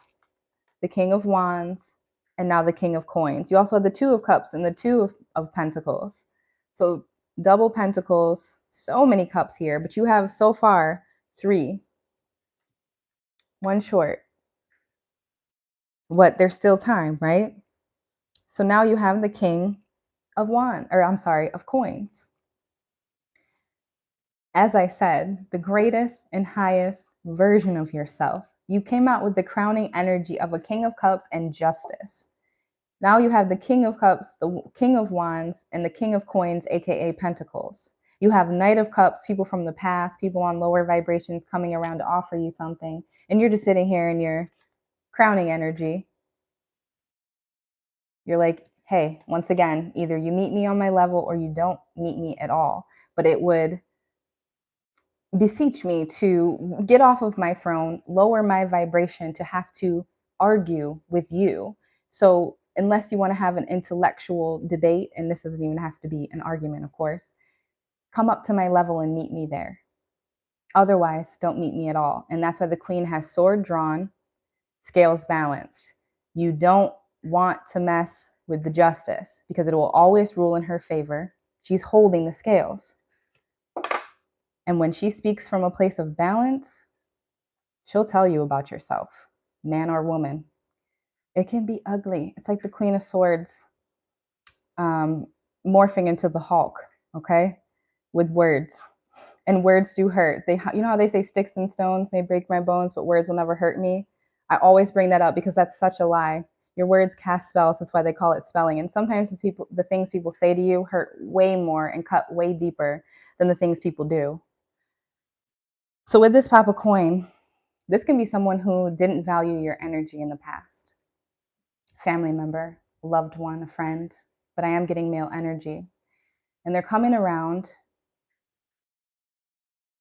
the King of Wands, and now the King of Coins. You also had the Two of Cups and the Two of Pentacles. So double Pentacles, so many cups here, but you have so far 3, 1 short. But there's still time, right? So now you have the King of of Coins. As I said, the greatest and highest version of yourself. You came out with the crowning energy of a King of Cups and Justice. Now you have the King of Cups, the King of Wands, and the King of Coins, aka Pentacles. You have Knight of Cups, people from the past, people on lower vibrations coming around to offer you something. And you're just sitting here in your crowning energy. You're like, hey, once again, either you meet me on my level or you don't meet me at all. But it would beseech me to get off of my throne, lower my vibration to have to argue with you. So unless you want to have an intellectual debate, and this doesn't even have to be an argument, of course, come up to my level and meet me there. Otherwise, don't meet me at all. And that's why the Queen has sword drawn, scales balanced. You don't want to mess with the Justice because it will always rule in her favor. She's holding the scales. And when she speaks from a place of balance, she'll tell you about yourself, man or woman. It can be ugly. It's like the Queen of Swords morphing into the Hulk, okay, with words. And words do hurt. You know how they say sticks and stones may break my bones, but words will never hurt me? I always bring that up because that's such a lie. Your words cast spells. That's why they call it spelling. And sometimes the things people say to you hurt way more and cut way deeper than the things people do. So with this Papa Coin, this can be someone who didn't value your energy in the past. Family member, loved one, a friend, but I am getting male energy. And they're coming around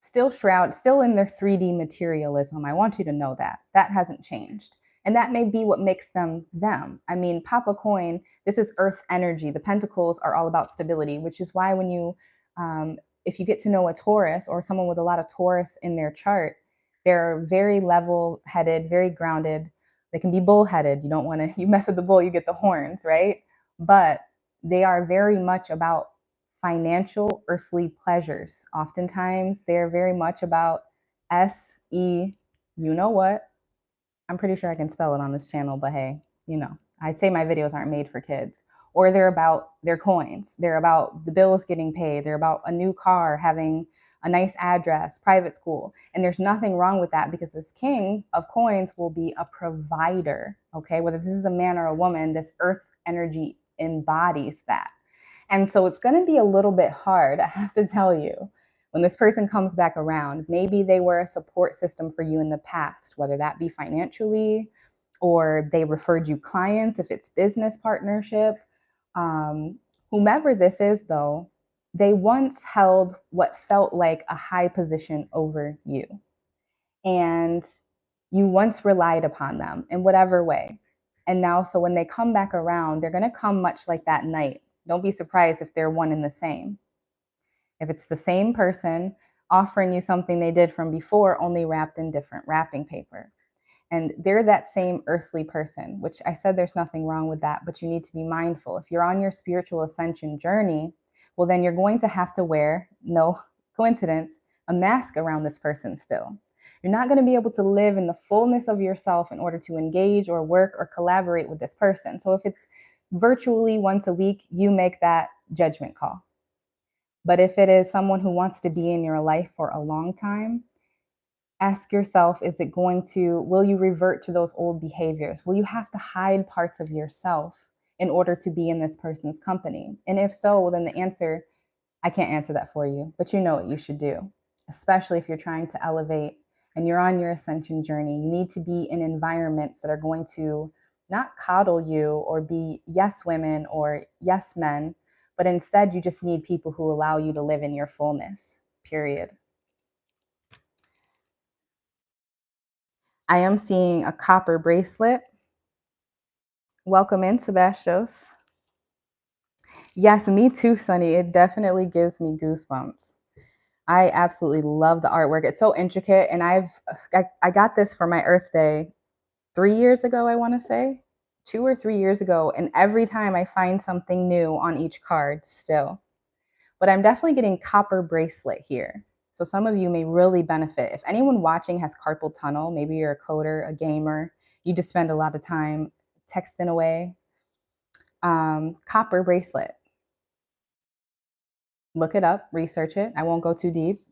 still in their 3D materialism. I want you to know that. That hasn't changed. And that may be what makes them them. I mean, Papa Coin, this is earth energy. The pentacles are all about stability, which is why when you, if you get to know a Taurus or someone with a lot of Taurus in their chart, they're very level-headed, very grounded. They can be bull-headed. You don't want to, you mess with the bull, you get the horns, right? But they are very much about financial earthly pleasures. Oftentimes, they're very much about SE, you know what? I'm pretty sure I can spell it on this channel, but hey, I say my videos aren't made for kids. Or they're about their coins. They're about the bills getting paid. They're about a new car, having a nice address, private school. And there's nothing wrong with that, because this king of coins will be a provider, okay? Whether this is a man or a woman, this earth energy embodies that. And so it's going to be a little bit hard, I have to tell you, when this person comes back around. Maybe they were a support system for you in the past, whether that be financially, or they referred you clients if it's business partnership. Whomever this is, though, they once held what felt like a high position over you. And you once relied upon them in whatever way. And now, so when they come back around, they're going to come much like that knight. Don't be surprised if they're one and the same. If it's the same person offering you something they did from before, only wrapped in different wrapping paper. And they're that same earthly person, which I said there's nothing wrong with that, but you need to be mindful. If you're on your spiritual ascension journey, well, then you're going to have to wear, no coincidence, a mask around this person still. You're not going to be able to live in the fullness of yourself in order to engage or work or collaborate with this person. So if it's virtually once a week, you make that judgment call. But if it is someone who wants to be in your life for a long time, ask yourself, will you revert to those old behaviors? Will you have to hide parts of yourself in order to be in this person's company? And if so, then the answer, I can't answer that for you, but you know what you should do, especially if you're trying to elevate and you're on your ascension journey. You need to be in environments that are going to not coddle you or be yes women or yes men, but instead you just need people who allow you to live in your fullness, period. I am seeing a copper bracelet. Welcome in, Sebastios. Yes, me too, Sunny. It definitely gives me goosebumps. I absolutely love the artwork. It's so intricate, and I got this for my Earth Day 3 years ago, I want to say, 2 or 3 years ago, and every time I find something new on each card still. But I'm definitely getting copper bracelet here. So some of you may really benefit. If anyone watching has carpal tunnel, maybe you're a coder, a gamer, you just spend a lot of time texting away. Copper bracelet. Look it up, research it. I won't go too deep,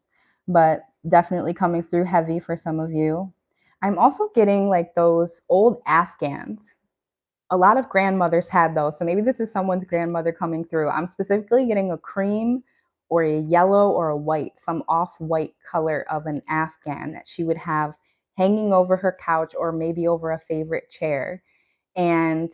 but definitely coming through heavy for some of you. I'm also getting like those old Afghans. A lot of grandmothers had those. So maybe this is someone's grandmother coming through. I'm specifically getting a cream or a yellow or a white, some off-white color of an Afghan that she would have hanging over her couch or maybe over a favorite chair. And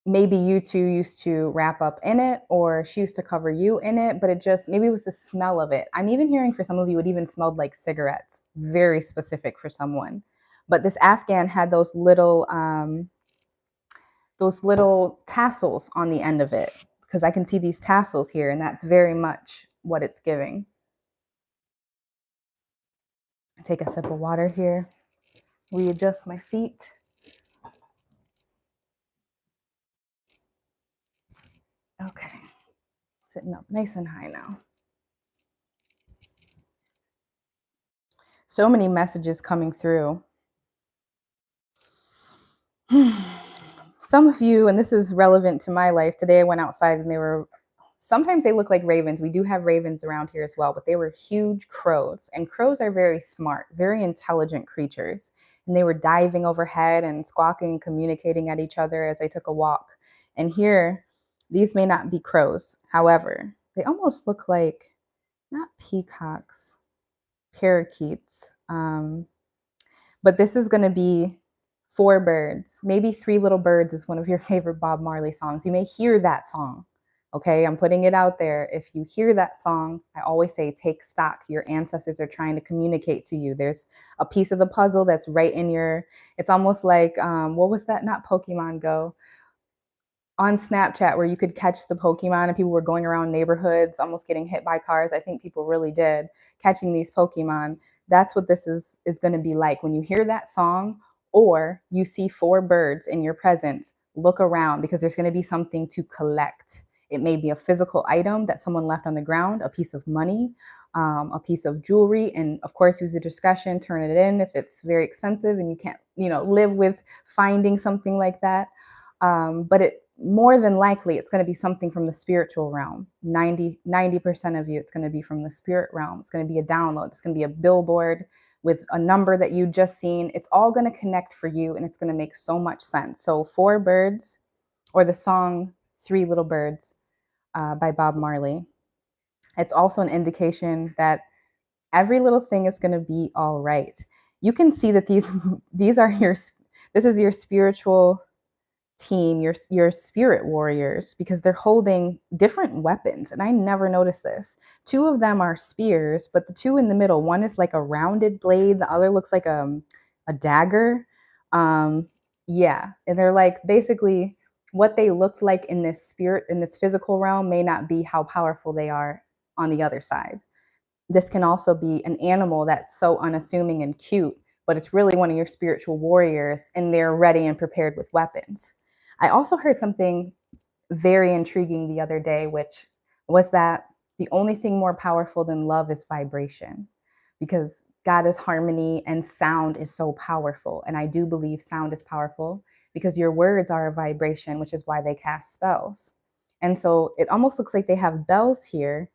maybe you two used to wrap up in it, or she used to cover you in it, but maybe it was the smell of it. I'm even hearing for some of you, it even smelled like cigarettes, very specific for someone. But this Afghan had those little tassels on the end of it, because I can see these tassels here, and that's very much what it's giving. Take a sip of water here, readjust my feet. Okay, sitting up nice and high now. So many messages coming through. Some of you, and this is relevant to my life, today I went outside and sometimes they look like ravens. We do have ravens around here as well, but they were huge crows. And crows are very smart, very intelligent creatures. And they were diving overhead and squawking, communicating at each other as I took a walk. And here, these may not be crows. However, they almost look like, not peacocks, parakeets. But this is going to be 4 birds. Maybe 3 Little Birds is one of your favorite Bob Marley songs. You may hear that song. Okay, I'm putting it out there. If you hear that song, I always say take stock. Your ancestors are trying to communicate to you. There's a piece of the puzzle that's right in it's almost like, what was that? Not Pokemon Go. on Snapchat where you could catch the Pokemon and people were going around neighborhoods almost getting hit by cars. I think people really did catching these Pokemon. That's what this is going to be like when you hear that song or you see 4 birds in your presence. Look around because there's going to be something to collect. It may be a physical item that someone left on the ground, a piece of money, a piece of jewelry, and of course use your discretion, turn it in if it's very expensive and you can't, live with finding something like that. But it more than likely it's going to be something from the spiritual realm. 90% of you, it's going to be from the spirit realm. It's going to be a download. It's going to be a billboard with a number that you just seen. It's all going to connect for you and it's going to make so much sense. So 4 birds, or the song Three Little Birds by Bob Marley. It's also an indication that every little thing is going to be all right. You can see that these are this is your spiritual team, your spirit warriors, because they're holding different weapons. And I never noticed this. 2 of them are spears, but the 2 in the middle, one is like a rounded blade, the other looks like a dagger. Yeah, and they're like basically what they looked like in this physical realm may not be how powerful they are on the other side. This can also be an animal that's so unassuming and cute, but it's really one of your spiritual warriors and they're ready and prepared with weapons. I also heard something very intriguing the other day, which was that the only thing more powerful than love is vibration, because God is harmony and sound is so powerful. And I do believe sound is powerful because your words are a vibration, which is why they cast spells. And so it almost looks like they have bells here,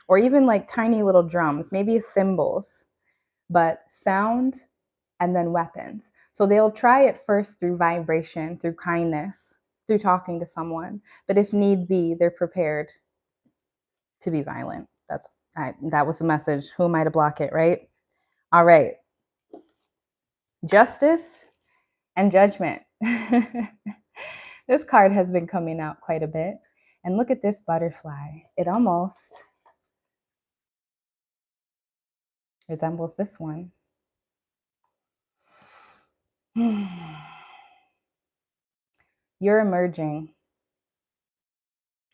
or even like tiny little drums, maybe cymbals, but sound and then weapons. So they'll try it first through vibration, through kindness, through talking to someone. But if need be, they're prepared to be violent. That was the message. Who am I to block it, right? All right. Justice and judgment. This card has been coming out quite a bit. And look at this butterfly. It almost resembles this one. You're emerging.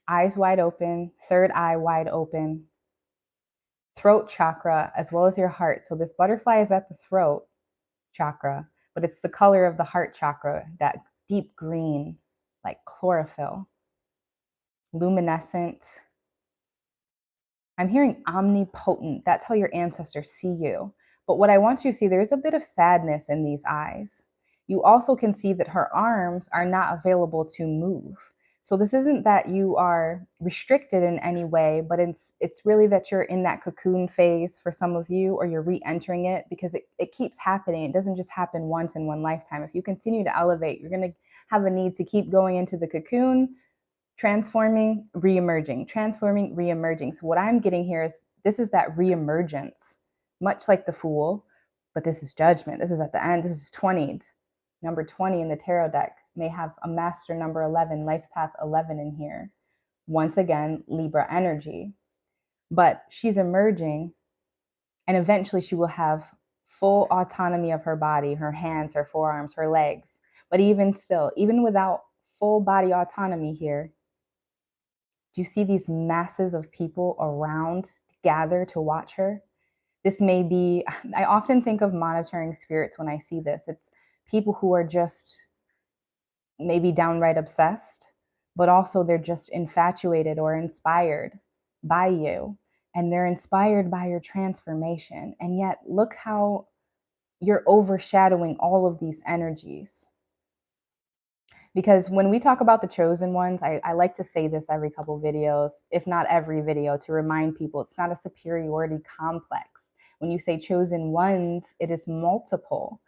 Eyes wide open, third eye wide open, throat chakra, as well as your heart. So this butterfly is at the throat chakra, but it's the color of the heart chakra, that deep green, like chlorophyll, luminescent. I'm hearing omnipotent. That's how your ancestors see you. But what I want you to see, there's a bit of sadness in these eyes. You also can see that her arms are not available to move. So this isn't that you are restricted in any way, but it's really that you're in that cocoon phase for some of you, or you're re-entering it, because it keeps happening. It doesn't just happen once in one lifetime. If you continue to elevate, you're going to have a need to keep going into the cocoon, transforming, re-emerging, transforming, re-emerging. So what I'm getting here is this is that re-emergence, much like the Fool, but this is judgment. This is at the end. This is 20. Number 20 in the tarot deck may have a master number 11, life path 11 in here. Once again, Libra energy. But she's emerging, and eventually she will have full autonomy of her body, her hands, her forearms, her legs. But even still, even without full body autonomy here, do you see these masses of people around gather to watch her? This may be, I often think of monitoring spirits when I see this. It's people who are just maybe downright obsessed, but also they're just infatuated or inspired by you. And they're inspired by your transformation. And yet, look how you're overshadowing all of these energies. Because when we talk about the chosen ones, I like to say this every couple videos, if not every video, to remind people it's not a superiority complex. When you say chosen ones, it is multiple.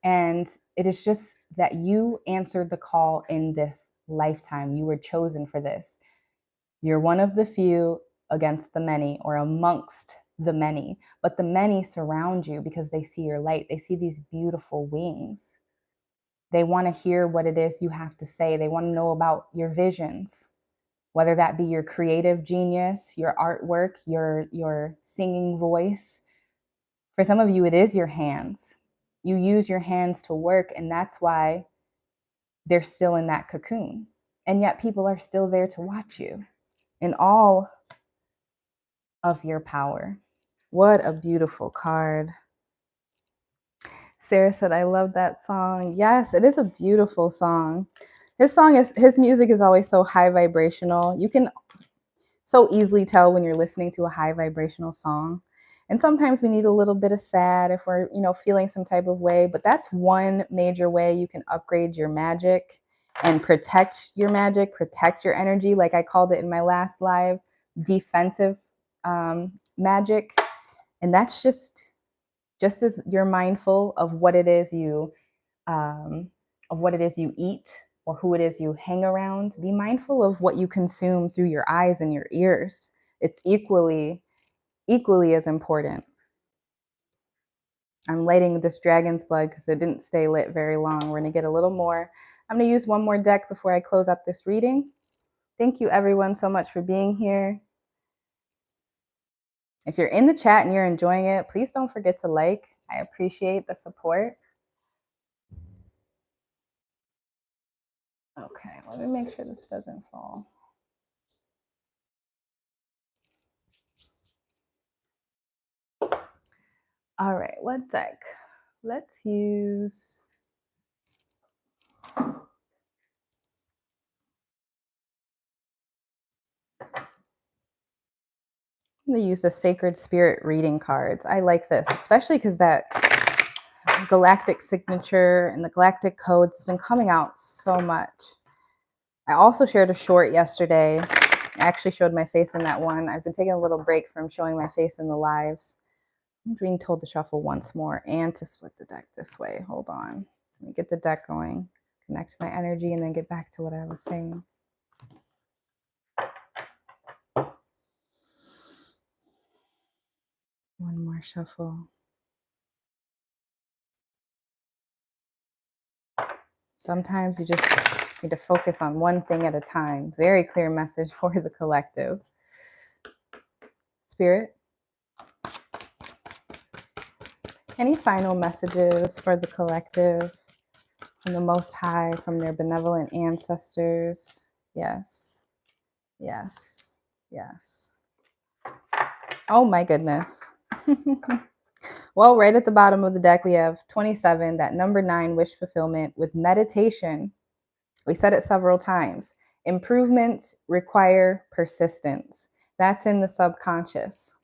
And it is just that you answered the call in this lifetime. You were chosen for this. You're one of the few against the many, or amongst the many. But the many surround you because they see your light. They see these beautiful wings. They want to hear what it is you have to say. They want to know about your visions, whether that be your creative genius, your artwork, your singing voice. For some of you, it is your hands. You use your hands to work, and that's why they're still in that cocoon. And yet people are still there to watch you in all of your power. What a beautiful card. Sarah said, I love that song. Yes, it is a beautiful song. His music is always so high vibrational. You can so easily tell when you're listening to a high vibrational song. And sometimes we need a little bit of sad if we're, feeling some type of way, but that's one major way you can upgrade your magic and protect your magic, protect your energy. Like I called it in my last live, defensive magic. And that's just as you're mindful of what it is you eat or who it is you hang around. Be mindful of what you consume through your eyes and your ears. It's equally as important. I'm lighting this dragon's blood because it didn't stay lit very long. We're going to get a little more. I'm going to use one more deck before I close out this reading. Thank you everyone so much for being here. If you're in the chat and you're enjoying it, please don't forget to like. I appreciate the support. Okay, let me make sure this doesn't fall. All right, what deck? Let's use... I'm going to use the Sacred Spirit reading cards. I like this, especially because that galactic signature and the galactic codes has been coming out so much. I also shared a short yesterday. I actually showed my face in that one. I've been taking a little break from showing my face in the lives. I'm being told to shuffle once more and to split the deck this way. Hold on. Let me get the deck going, connect my energy, and then get back to what I was saying. One more shuffle. Sometimes you just need to focus on one thing at a time. Very clear message for the collective. Spirit, any final messages for the collective from the Most High, from their benevolent ancestors? Yes, yes, yes. Oh my goodness. Well, right at the bottom of the deck, we have 27, that number 9, wish fulfillment with meditation. We said it several times. Improvements require persistence. That's in the subconscious.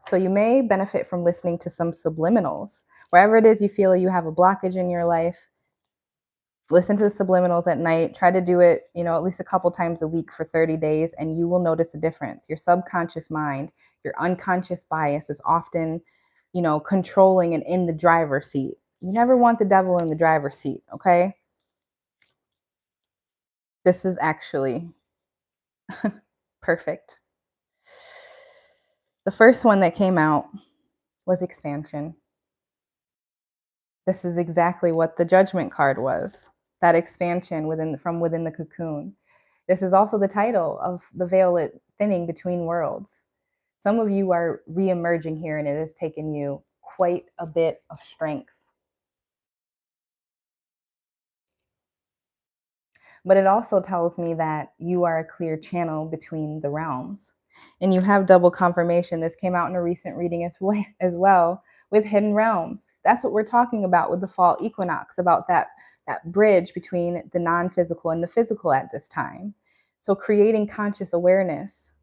So you may benefit from listening to some subliminals. Wherever it is you feel you have a blockage in your life, listen to the subliminals at night. Try to do it, at least a couple times a week for 30 days, and you will notice a difference. Your subconscious mind, your unconscious bias is often, controlling and in the driver's seat. You never want the devil in the driver's seat, okay? This is actually perfect. The first one that came out was expansion. This is exactly what the judgment card was, that expansion from within the cocoon. This is also the title of the veil thinning between worlds. Some of you are re-emerging here, and it has taken you quite a bit of strength. But it also tells me that you are a clear channel between the realms. And you have double confirmation. This came out in a recent reading as well with hidden realms. That's what we're talking about with the fall equinox, about that bridge between the non-physical and the physical at this time. So creating conscious awareness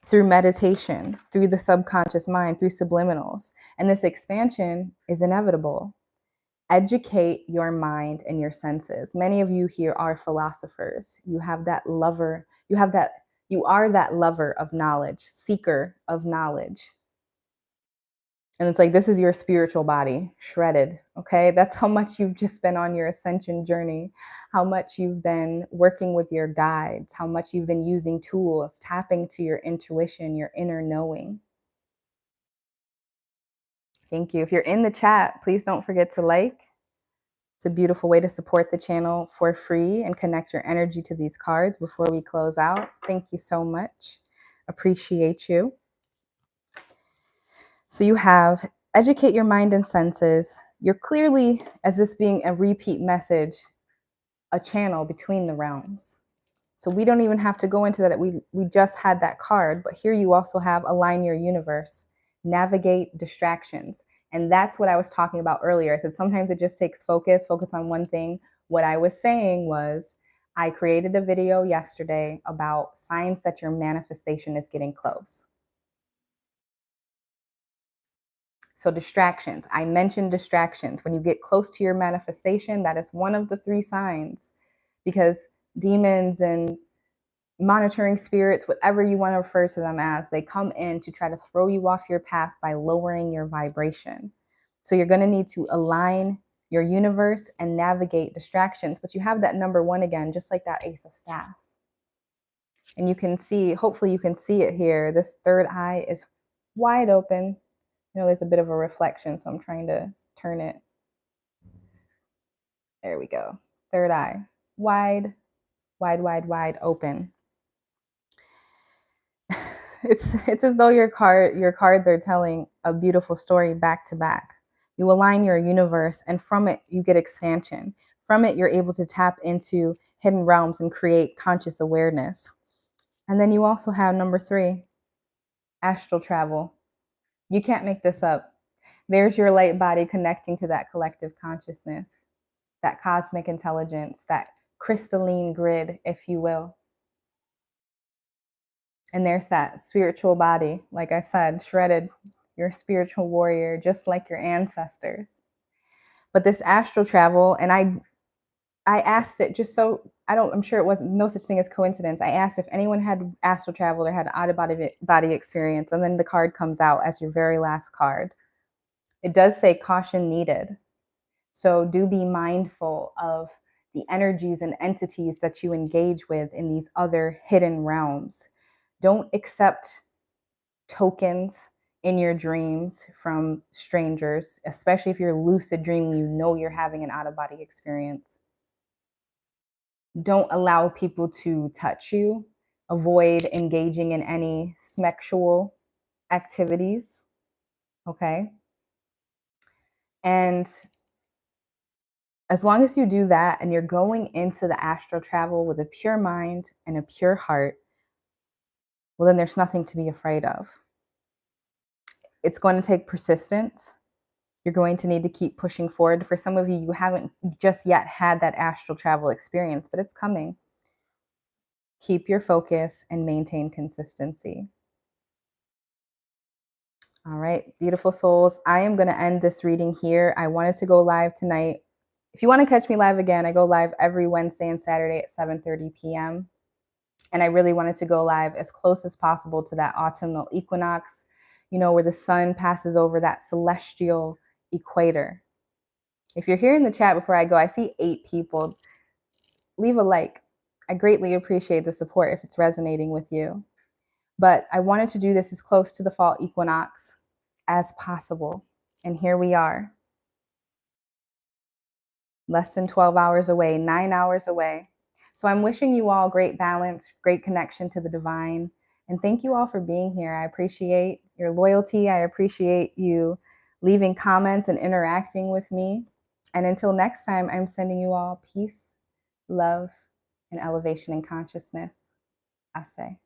through meditation, through the subconscious mind, through subliminals. And this expansion is inevitable. Educate your mind and your senses. Many of you here are philosophers. You have that lover. You are that lover of knowledge, seeker of knowledge. And it's like, this is your spiritual body shredded. Okay. That's how much you've just been on your ascension journey, how much you've been working with your guides, how much you've been using tools, tapping to your intuition, your inner knowing. Thank you. If you're in the chat, please don't forget to like. It's a beautiful way to support the channel for free and connect your energy to these cards before we close out. Thank you so much. Appreciate you. So you have educate your mind and senses. You're clearly, as this being a repeat message, a channel between the realms. So we don't even have to go into that. We just had that card, but here you also have align your universe, navigate distractions. And that's what I was talking about earlier. I said sometimes it just takes focus on one thing. What I was saying was I created a video yesterday about signs that your manifestation is getting close. So distractions, I mentioned distractions. When you get close to your manifestation, that is one of the 3 signs, because demons and monitoring spirits, whatever you want to refer to them as, they come in to try to throw you off your path by lowering your vibration. So you're going to need to align your universe and navigate distractions. But you have that number 1 again, just like that Ace of Staffs. And you can see, hopefully you can see it here. This third eye is wide open. You know, there's a bit of a reflection, so I'm trying to turn it. There we go. Third eye, wide, wide, wide, wide open. It's as though your cards are telling a beautiful story back to back. You align your universe, and from it you get expansion. From it you're able to tap into hidden realms and create conscious awareness. And then you also have number 3, astral travel. You can't make this up. There's your light body connecting to that collective consciousness, that cosmic intelligence, that crystalline grid, if you will. And there's that spiritual body, like I said, shredded. You're a spiritual warrior, just like your ancestors. But this astral travel, and I asked it just so I'm sure it wasn't no such thing as coincidence. I asked if anyone had astral travel or had an out-of-body experience, and then the card comes out as your very last card. It does say caution needed. So do be mindful of the energies and entities that you engage with in these other hidden realms. Don't accept tokens in your dreams from strangers, especially if you're lucid dreaming, you know you're having an out-of-body experience. Don't allow people to touch you. Avoid engaging in any sexual activities, okay? And as long as you do that and you're going into the astral travel with a pure mind and a pure heart, well, then there's nothing to be afraid of. It's going to take persistence. You're going to need to keep pushing forward. For some of you, you haven't just yet had that astral travel experience, but it's coming. Keep your focus and maintain consistency. All right, beautiful souls. I am going to end this reading here. I wanted to go live tonight. If you want to catch me live again, I go live every Wednesday and Saturday at 7:30 p.m. And I really wanted to go live as close as possible to that autumnal equinox, you know, where the sun passes over that celestial equator. If you're here in the chat before I go, I see 8 people. Leave a like. I greatly appreciate the support if it's resonating with you. But I wanted to do this as close to the fall equinox as possible. And here we are. Less than 12 hours away, 9 hours away. So I'm wishing you all great balance, great connection to the divine. And thank you all for being here. I appreciate your loyalty. I appreciate you leaving comments and interacting with me. And until next time, I'm sending you all peace, love, and elevation in consciousness. Ashe.